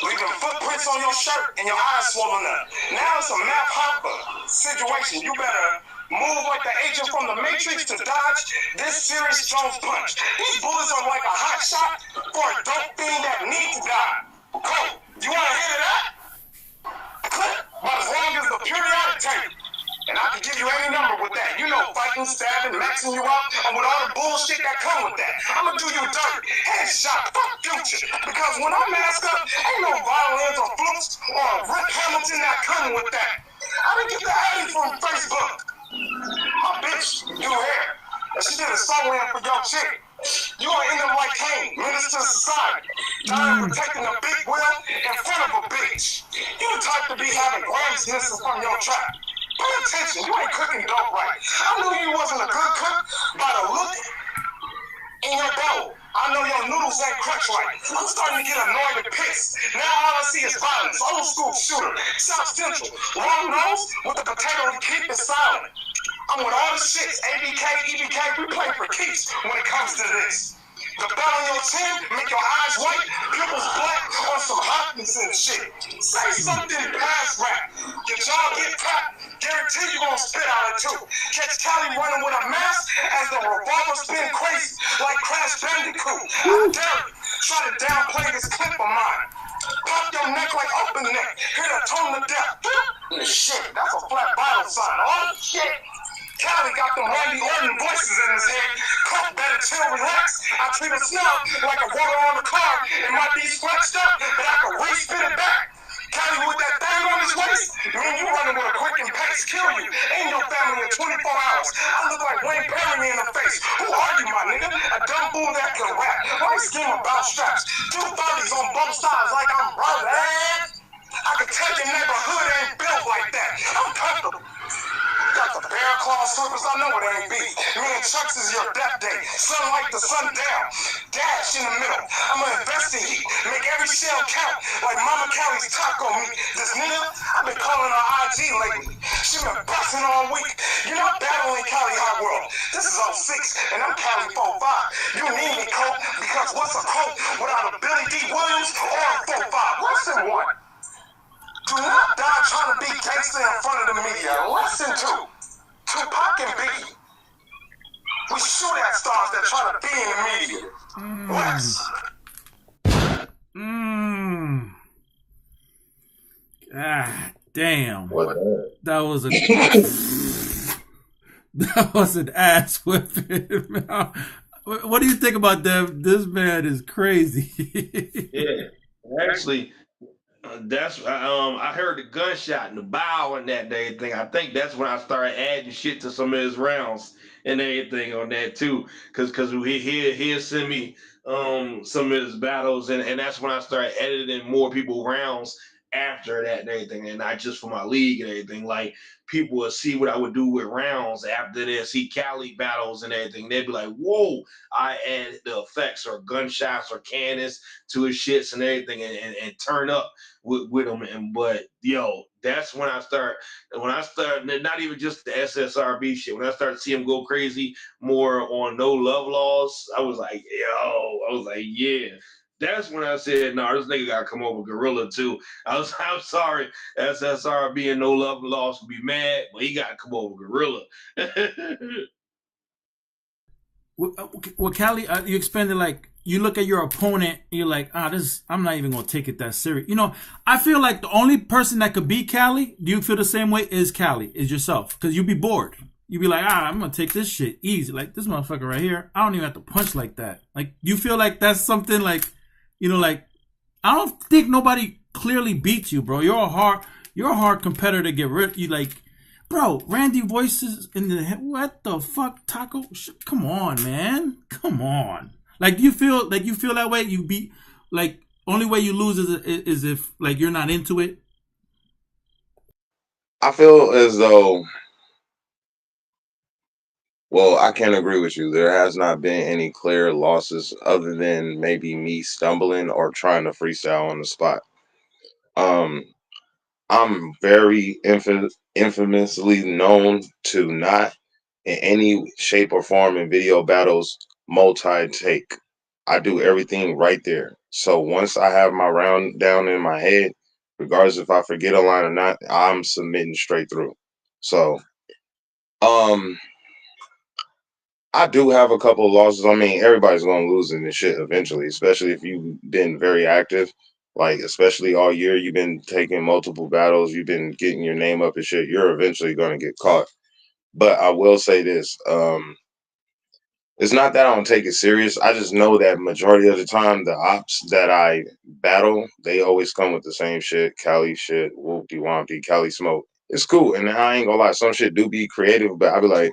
Leaving footprints on your shirt and your eyes swollen up. Now it's a map hopper situation. You better Move like the agent from the Matrix to dodge this serious Jones punch. These bullets are like a hot shot for a dope fiend that needs to die. Cole, you want to hear to that? Clip, but as long as the periodic table. And I can give you any number with that. You know, fighting, stabbing, maxing you out, and with all the bullshit that come with that. I'm gonna do you dirty. Headshot, fuck Future. Because when I mask up, ain't no violins or flukes or Rick Hamilton that come with that. I didn't get the Addy from Facebook. My bitch, do hair. And she did a song for your chick. You gonna end up like Kane, minister of society. Dying protecting a big wheel in front of a bitch. You the type to be having grams missing from your trap. Pay attention, you ain't cooking dope right. I knew you wasn't a good cook by the look in your bowl. I know your noodles ain't crunch right. I'm starting to get annoyed and pissed. Now all I see is violence. Old school shooter. South Central. Long nose with the potato to keep it silent. I'm with all the shits. ABK, EBK, we play for keeps when it comes to this. The bell on your chin make your eyes white, pupils black on some Hopkinson shit. Say something past rap. Your jaw get tapped, guarantee you gonna spit out it too. Catch Cali running with a mask as the revolver spin crazy like Crash Bandicoot. I dare you. Try to downplay this clip of mine. Pop your neck like open neck. Hear the tone of death. Shit, that's a flat bottle sign. Oh shit. Cali got them Randy Orton voices in his head. Coke better chill, relax. I treat a snob like a water on the car. It might be scratched up, but I can re-spit it back. Cali with that thing on his waist, man, you running with a quick and pace, kill you. Ain't no family in 24 hours. I look like Wayne Perry in the face. Who are you, my nigga? A dumb fool that can rap. Why scheme about straps? 230s on both sides like I'm brother. I can tell your neighborhood ain't built like that. I'm comfortable. Got the bear claw slippers, I know it ain't beef. Me and Chucks is your death day. Sunlight to sundown. Dash in the middle. I'ma invest in heat. Make every shell count. Like Mama Cali's taco meat. This nigga, I've been calling her IG lately. She been busting all week. You're not battling CALI-HIGHWORLD. This is 06, and I'm Cali 45. You need me, Coke, because what's a Coke without a Billy D. Williams or a 45? Lesson 1. Do not die trying to be gangster in front of the media. Lesson 2. Tupac and Biggie. We shoot at stars that try to be in the media. West. God damn. What? That was a that was an ass whipping. What do you think about that? This man is crazy. Yeah, actually, that's I heard the gunshot and the bow and that day thing. I think that's when I started adding shit to some of his rounds and everything on that too. Cause he'll send me some of his battles and that's when I started editing more people rounds after that and everything, and not just for my league and everything. Like people would see what I would do with rounds after they see Cali battles and everything. They'd be like, "Whoa!" I add the effects or gunshots or cannons to his shits and everything, and turn up with them. And but yo, that's when I start. When I start, not even just the SSRB shit. When I started seeing him go crazy more on No Love Laws, I was like, yeah. That's when I said, no, this nigga gotta come over Gorilla too. I'm sorry, SSRB and No Love Laws will be mad, but he gotta come over Gorilla. Well, Cali, you expanded like you look at your opponent, you're like, this. I'm not even gonna take it that serious. You know, I feel like the only person that could beat Cali, do you feel the same way? Is Cali, is yourself, because you'd be bored. You'd be like, I'm gonna take this shit easy. Like this motherfucker right here, I don't even have to punch like that. Like, you feel like that's something like, you know, like I don't think nobody clearly beats you, bro. You're a hard competitor to get rid. You like. Bro, Randy voices in the head. What the fuck, Taco? Come on, man. Come on. Like you feel that way. You beat like only way you lose is if like you're not into it. I feel as though, well, I can't agree with you. There has not been any clear losses other than maybe me stumbling or trying to freestyle on the spot. I'm very infamously known to not, in any shape or form in video battles, multi-take. I do everything right there. So once I have my round down in my head, regardless if I forget a line or not, I'm submitting straight through. So Um, I do have a couple of losses. I mean, everybody's gonna lose in this shit eventually, especially if you've been very active. Like, especially all year, you've been taking multiple battles, you've been getting your name up and shit. You're eventually gonna get caught. But I will say this: it's not that I don't take it serious. I just know that majority of the time, the ops that I battle, they always come with the same shit: Cali shit, whoop de whompty, Cali smoke. It's cool, and I ain't gonna lie, some shit do be creative, but I be like,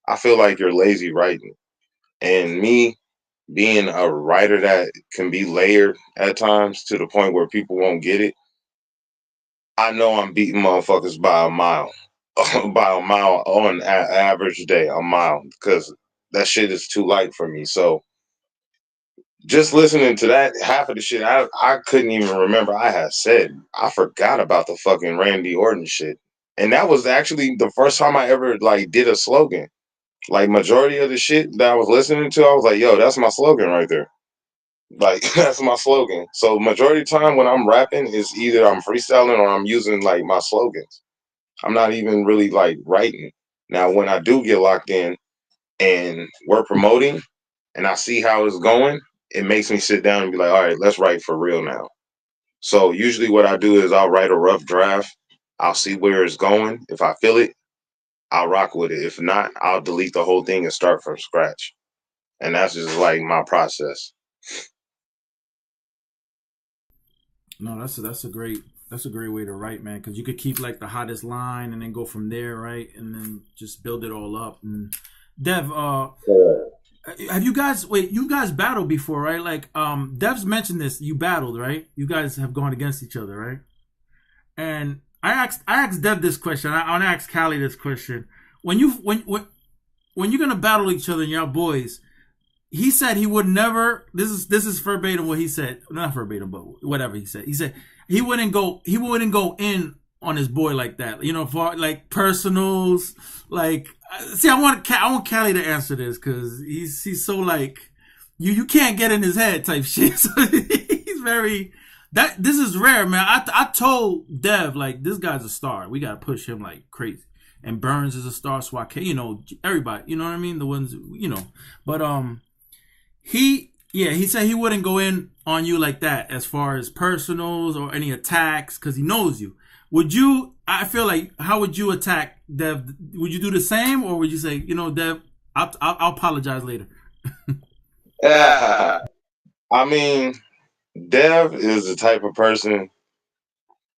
I feel like you're lazy writing. And me being a writer that can be layered at times to the point where people won't get it, I know I'm beating motherfuckers by a mile, by a mile on an average day, a mile, because that shit is too light for me. So just listening to that, half of the shit I couldn't even remember I had said. I forgot about the fucking Randy Orton shit. And that was actually the first time I ever like did a slogan. Like majority of the shit that I was listening to, I was like, yo, that's my slogan right there. Like that's my slogan. So majority of the time when I'm rapping is either I'm freestyling or I'm using like my slogans. I'm not even really like writing. Now when I do get locked in and we're promoting and I see how it's going, it makes me sit down and be like, all right, let's write for real now. So usually what I do is I'll write a rough draft. I'll see where it's going. If I feel it, I'll rock with it. If not, I'll delete the whole thing and start from scratch. And that's just like my process. No, that's a great way to write, man, because you could keep like the hottest line and then go from there, right, and then just build it all up. And Dev, have you guys you guys battled before, right? Like, Dev's mentioned this. You battled, right? You guys have gone against each other, right? And I asked Dev this question. I want to ask Callie this question. When you're gonna battle each other and y'all boys, he said he would never. This is verbatim what he said. Not verbatim, but whatever he said. He said he wouldn't go in on his boy like that. You know, for like personals. Like, see, I want Callie to answer this because he's so like you can't get in his head type shit. So he's very that. This is rare, man. I told Dev like this guy's a star. We gotta push him like crazy. And Burns is a star, so I can, you know, everybody, you know what I mean? The ones, you know, but he said he wouldn't go in on you like that as far as personals or any attacks because he knows you. Would you? I feel like how would you attack Dev? Would you do the same or would you say, you know, Dev, I'll apologize later? I mean, Dev is the type of person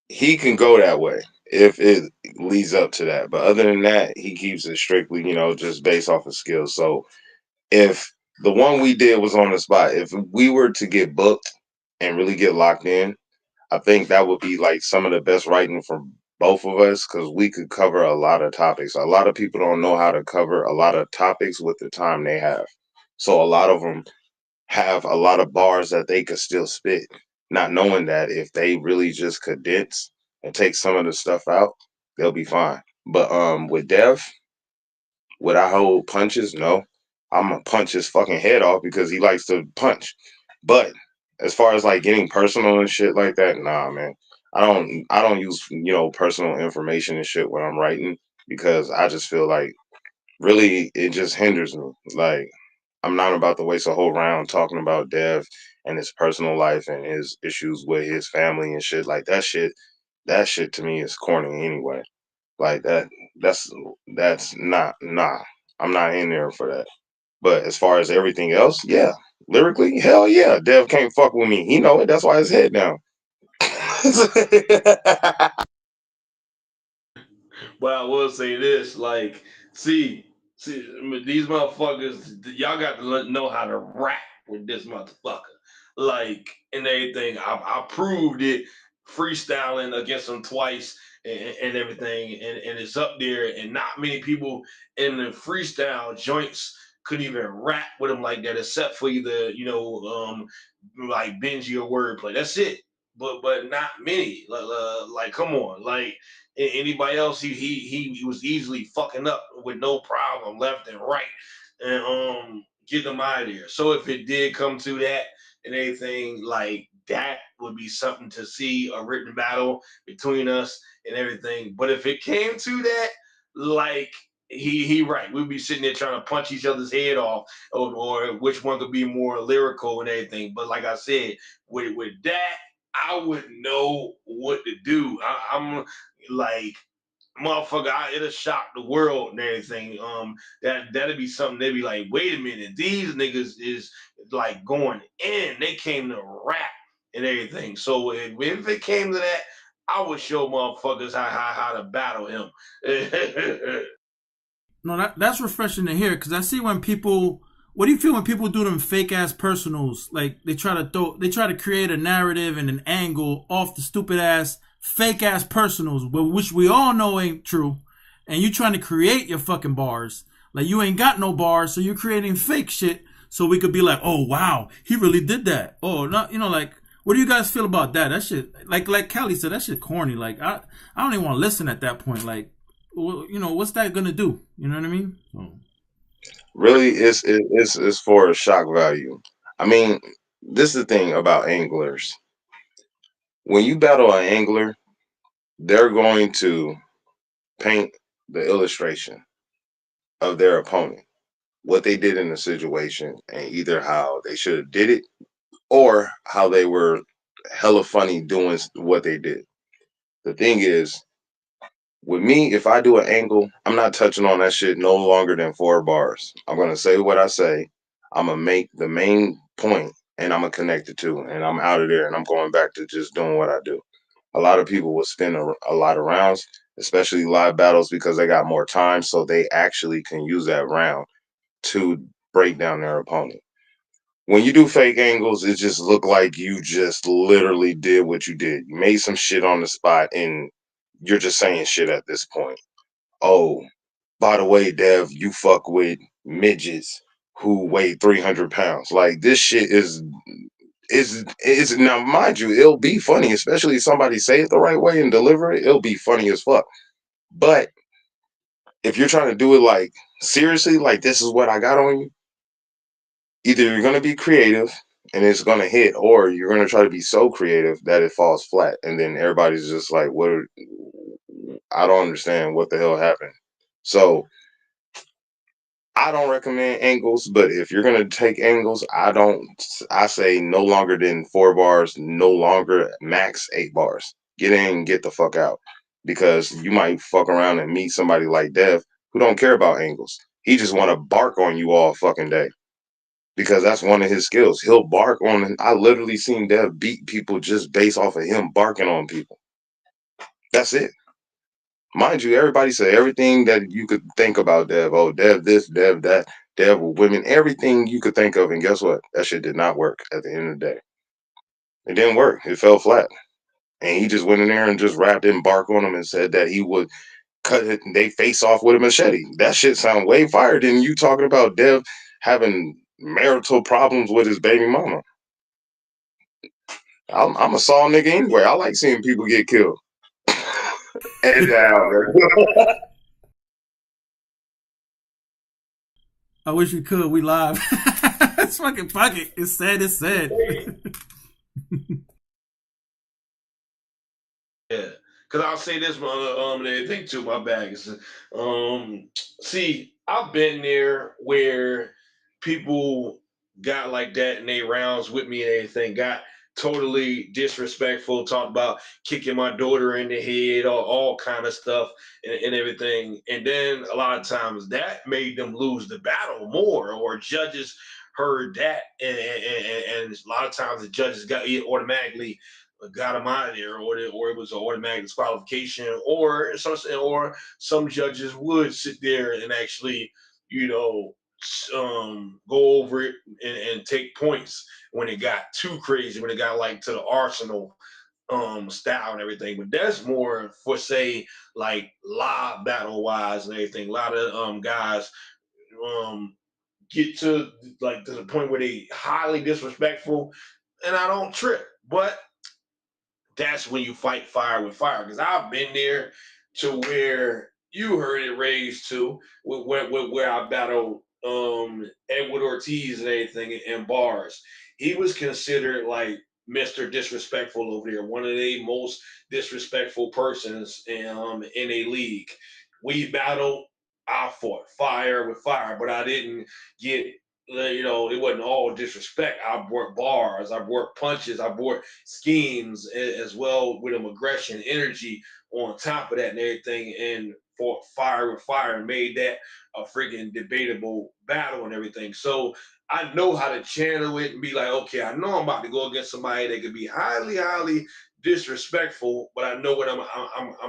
he can go that way if it leads up to that. But other than that, he keeps it strictly, you know, just based off of skills. So if the one we did was on the spot, if we were to get booked and really get locked in, I think that would be like some of the best writing for both of us because we could cover a lot of topics. A lot of people don't know how to cover a lot of topics with the time they have. So a lot of them have a lot of bars that they could still spit, not knowing that if they really just condense and take some of the stuff out, they'll be fine. But with Dev, would I hold punches? No. I'm gonna punch his fucking head off because he likes to punch. But as far as like getting personal and shit like that, nah, man. I don't use, you know, personal information and shit when I'm writing because I just feel like really it just hinders me. Like I'm not about to waste a whole round talking about Dev and his personal life and his issues with his family and shit. Like that shit to me is corny anyway. Like that's that's not nah. I'm not in there for that. But as far as everything else, yeah. Lyrically, hell yeah. Dev can't fuck with me. He know it. That's why his head down. But I will say this, like, see, these motherfuckers, y'all got to know how to rap with this motherfucker, like, and everything. I proved it freestyling against him twice and everything, and it's up there. And not many people in the freestyle joints could even rap with him like that, except for either like Benji or wordplay. That's it. But not many. Like come on, like anybody else, he was easily fucking up with no problem, left and right, and get them out of there. So if it did come to that and anything like that, would be something to see a written battle between us and everything. But if it came to that, like he right. We'd be sitting there trying to punch each other's head off, or which one could be more lyrical and everything. But like I said, with that, I wouldn't know what to do. I'm like, motherfucker, it'll shock the world and everything. That'd be something they'd be like, wait a minute, these niggas is like going in. They came to rap and everything. So if it came to that, I would show motherfuckers how to battle him. No, that's refreshing to hear because I see when people. What do you feel when people do them fake ass personals? Like they try to create a narrative and an angle off the stupid ass fake ass personals, which we all know ain't true, and you trying to create your fucking bars. Like you ain't got no bars, so you're creating fake shit so we could be like, oh wow, he really did that. Oh, not like. What do you guys feel about that? That shit, like Callie said, that shit corny. Like I don't even want to listen at that point. Like, what's that gonna do? You know what I mean? Really, it's for shock value. I mean, this is the thing about anglers. When you battle an angler, they're going to paint the illustration of their opponent, what they did in the situation, and either how they should have did it or how they were hella funny doing what they did. The thing is, with me, if I do an angle, I'm not touching on that shit no longer than 4 bars. I'm gonna say what I say. I'm gonna make the main point, and I'm gonna connect it to, and I'm out of there, and I'm going back to just doing what I do. A lot of people will spin a lot of rounds, especially live battles, because they got more time, so they actually can use that round to break down their opponent. When you do fake angles, it just look like you just literally did what you did. You made some shit on the spot, and you're just saying shit at this point. Oh, by the way, Dev, you fuck with midgets who weigh 300 pounds. Like this shit is now, mind you, it'll be funny, especially if somebody say it the right way and deliver it. It'll be funny as fuck. But if you're trying to do it like seriously, like this is what I got on you, either you're gonna be creative and it's gonna hit, or you're gonna try to be so creative that it falls flat, and then everybody's just like, "What? I don't understand what the hell happened." So I don't recommend angles, but if you're gonna take angles, I say no longer than 4 bars, no longer max 8 bars. Get in and get the fuck out. Because you might fuck around and meet somebody like Dev who don't care about angles. He just wanna bark on you all fucking day. Because that's one of his skills. He'll bark on I literally seen Dev beat people just based off of him barking on people. That's it. Mind you, everybody said everything that you could think about Dev. Oh, Dev this, Dev that, Dev with women, everything you could think of. And guess what? That shit did not work at the end of the day. It didn't work. It fell flat. And he just went in there and just rapped and barked on them and said that he would cut it, they face off with a machete. That shit sound way fire than you talking about Dev having marital problems with his baby mama. I'm a saw nigga anyway. I like seeing people get killed. And I wish we could. We live. It's fucking fuck it. It's said. It's said. Yeah, because I'll say this, thing too. My bag is, see, I've been there where people got like that in their rounds with me and everything, got totally disrespectful, talked about kicking my daughter in the head, all kind of stuff and everything. And then a lot of times that made them lose the battle more, or judges heard that, and a lot of times the judges got automatically got him out of there, or it was an automatic disqualification, or some judges would sit there and actually, you know, go over it and take points when it got too crazy, when it got like to the Arsenal style and everything. But that's more for, say, like live battle wise and everything. A lot of guys um get to like to the point where they highly disrespectful, and I don't trip. But that's when you fight fire with fire. Because I've been there to where you heard it raised to where I battled Edward Ortiz and everything in bars. He was considered like Mr. Disrespectful over there, one of the most disrespectful persons in a league. We battled. I fought fire with fire, but I didn't get, it wasn't all disrespect. I brought bars, I brought punches, I brought schemes as well with them aggression, energy on top of that and everything, and fought fire with fire and made that a freaking debatable battle and everything. So I know how to channel it and be like, okay, I know I'm about to go against somebody that could be highly, highly disrespectful, but I know what I'm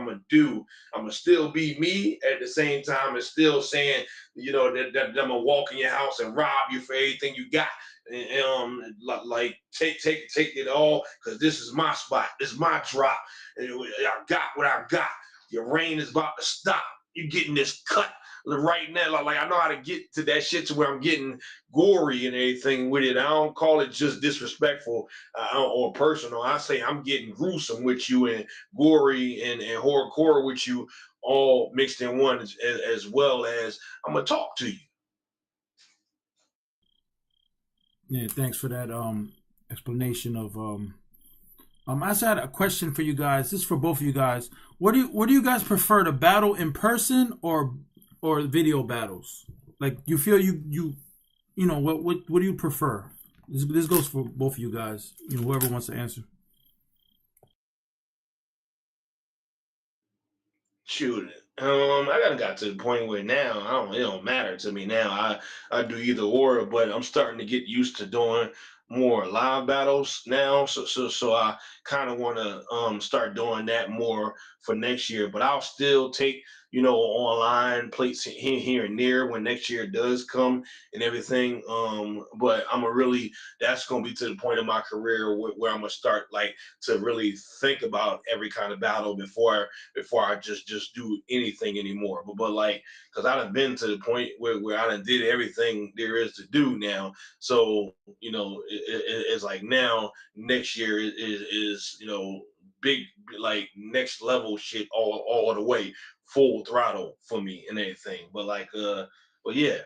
gonna do. I'm gonna still be me at the same time and still saying, that I'm gonna walk in your house and rob you for everything you got. And, like take it all because this is my spot. This is my drop. And I got what I got. Your rain is about to stop. You're getting this cut right now. Like I know how to get to that shit to where I'm getting gory and everything with it. I don't call it just disrespectful or personal. I say I'm getting gruesome with you and gory and horrorcore with you, all mixed in one, as well as I'm gonna talk to you. Yeah, thanks for that explanation of I also had a question for you guys. This is for both of you guys. What do you guys prefer, to battle in person or video battles? Like, you feel what do you prefer? This goes for both of you guys. Whoever wants to answer. Shoot, I got to the point where now it don't matter to me now. I do either or, but I'm starting to get used to doing more live battles now. So I kind of want to start doing that more for next year. But I'll still take online plates here and there when next year does come and everything. But that's gonna be to the point of my career where I'm gonna start like to really think about every kind of battle before I just do anything anymore. But like, because I done been to the point where I done did everything there is to do now. So it's like now next year is big, like next level shit all the way, full throttle for me and everything. But yeah.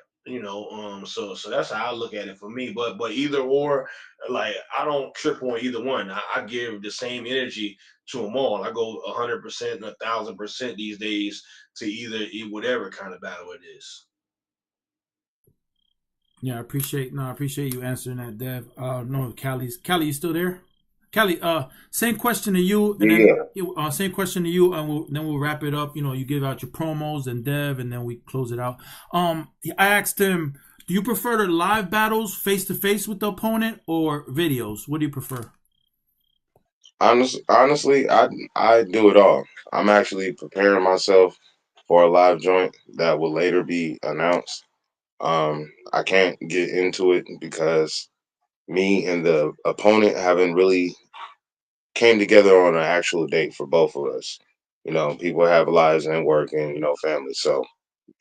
So that's how I look at it for me. But either or, like I don't trip on either one. I give the same energy to them all. I go 100% and 1,000% these days to either whatever kind of battle it is. Yeah, I appreciate you answering that, Dev. No, Cali, you still there? Cali, same question to you, and then same question to you, and then we'll wrap it up. You give out your promos and Dev, and then we close it out. I asked him, do you prefer the live battles face to face with the opponent or videos? What do you prefer? Honestly, I do it all. I'm actually preparing myself for a live joint that will later be announced. I can't get into it because me and the opponent haven't really came together on an actual date for both of us. People have lives and work and family. So,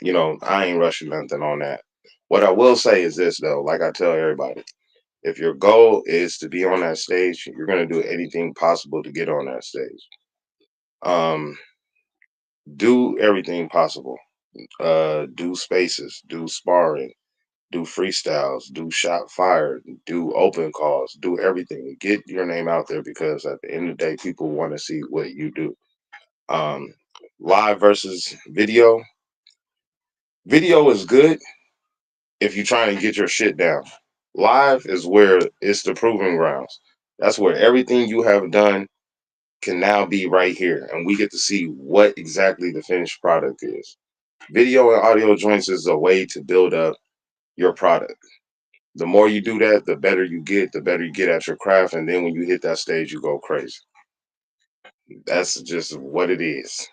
I ain't rushing nothing on that. What I will say is this though, like I tell everybody, if your goal is to be on that stage, you're gonna do anything possible to get on that stage. Um, do everything possible. Do spaces, do sparring, do freestyles, do shot fire, do open calls, do everything. Get your name out there because at the end of the day, people want to see what you do. Um, Live versus video. Video is good if you're trying to get your shit down. Live is where it's the proving grounds. That's where everything you have done can now be right here, and we get to see what exactly the finished product is. Video and audio joints is a way to build up your product. The more you do that, the better you get at your craft, and then when you hit that stage, you go crazy. That's just what it is.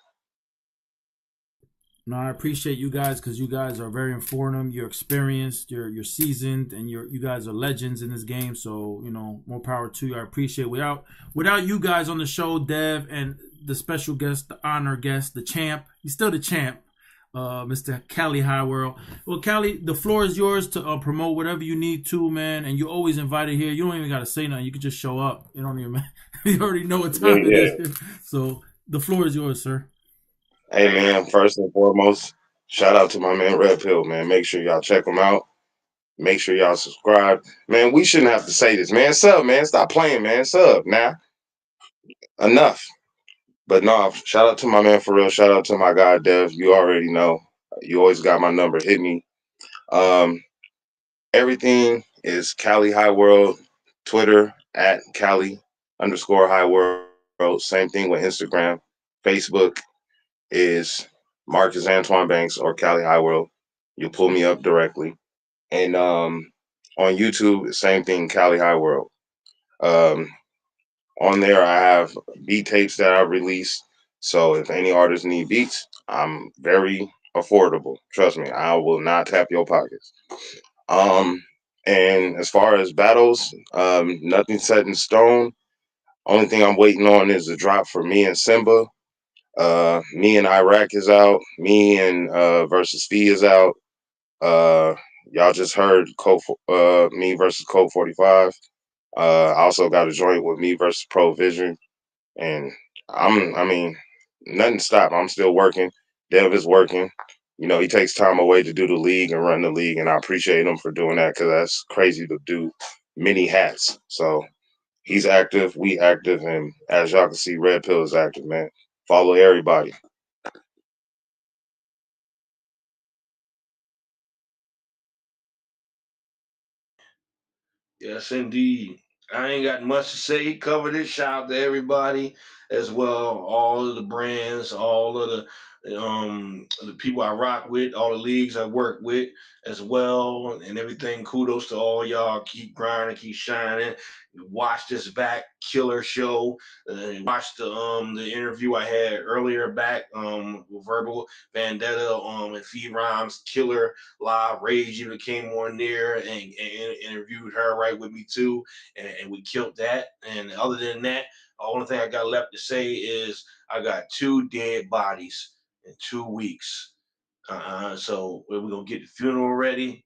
No, I appreciate you guys because you guys are very informative. You're experienced, you're seasoned, and you guys are legends in this game. So more power to you. I appreciate it. Without you guys on the show, Dev and the special guest, the honor guest, the champ. He's still the champ, Mr. CALI-HIGHWORLD. Well, Cali, the floor is yours to promote whatever you need to, man. And you're always invited here. You don't even got to say nothing. You can just show up. You don't even. You already know what time it is. So the floor is yours, sir. Hey man, first and foremost, shout out to my man Red Pill, man. Make sure y'all check him out. Make sure y'all subscribe. Man, we shouldn't have to say this, man. Sub, man. Stop playing, man. Sub now. Enough. But no, shout out to my man for real. Shout out to my guy Dev. You already know. You always got my number. Hit me. Um, Everything is Cali High World. Twitter at Cali_High World. Same thing with Instagram. Facebook is Marcus Antoine Banks or Cali High World. You'll pull me up directly. And on YouTube, same thing, Cali High World. Um, on there, I have beat tapes that I release. So if any artists need beats, I'm very affordable. Trust me, I will not tap your pockets. And as far as battles, nothing set in stone. Only thing I'm waiting on is the drop for me and Simba. Me and Iraq is out. Me and versus Fee is out. Uh, y'all just heard me versus Code 45. I also got a joint with me versus Pro Vision, and I mean, nothing stopped. I'm still working. Dev is working. You know, he takes time away to do the league and run the league, and I appreciate him for doing that because that's crazy to do many hats. So he's active, we active, and as y'all can see, Red Pill is active, man. Follow everybody. Yes, indeed. I ain't got much to say. Covered it. Shout out to everybody as well. All of the brands, all of the people I rock with, all the leagues I work with as well, and everything. Kudos to all y'all. Keep grinding, keep shining. Watch this back killer show. Watch the interview I had earlier back with Verbal Vendetta and Fee Rhymes Killer Live. Rage even came on there and interviewed her right with me too, and we killed that. And other than that, the only thing I got left to say is I got 2 dead bodies in 2 weeks. So we're gonna get the funeral ready.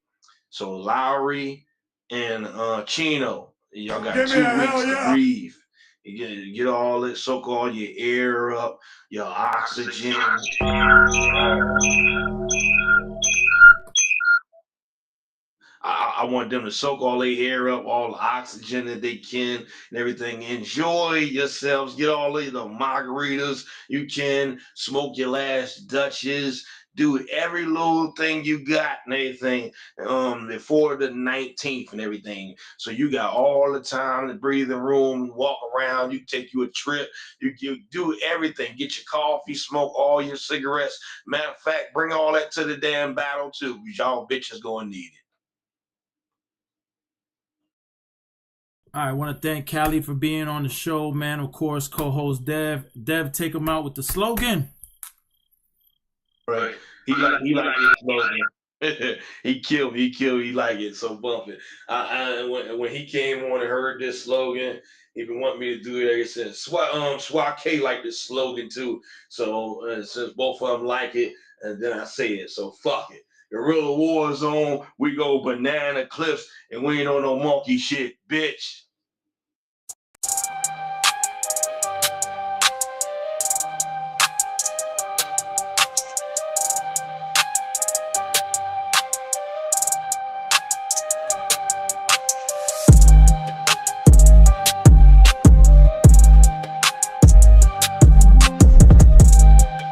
So Lowry and Chino, y'all got Give me 2 a weeks hell to yeah. breathe. You get all it, soak all your air up, your oxygen. I want them to soak all their air up, all the oxygen that they can, and everything. Enjoy yourselves. Get all of the margaritas you can. Smoke your last Dutches. Do every little thing you got and everything before the 19th and everything. So you got all the time to breathe in the room, walk around. You take you a trip. You do everything. Get your coffee, smoke all your cigarettes. Matter of fact, bring all that to the damn battle too. Y'all bitches gonna need it. I want to thank Cali for being on the show, man. Of course, co-host Dev. Dev, take him out with the slogan. Right. He like his slogan. He killed me. He killed me. He like it. So bump it. When he came on and heard this slogan, he been wanting me to do it ever since. Swat K like this slogan too. So since both of them like it, and then I say it. So fuck it. Guerrilla War Zone. We go banana cliffs, and we ain't on no monkey shit, bitch.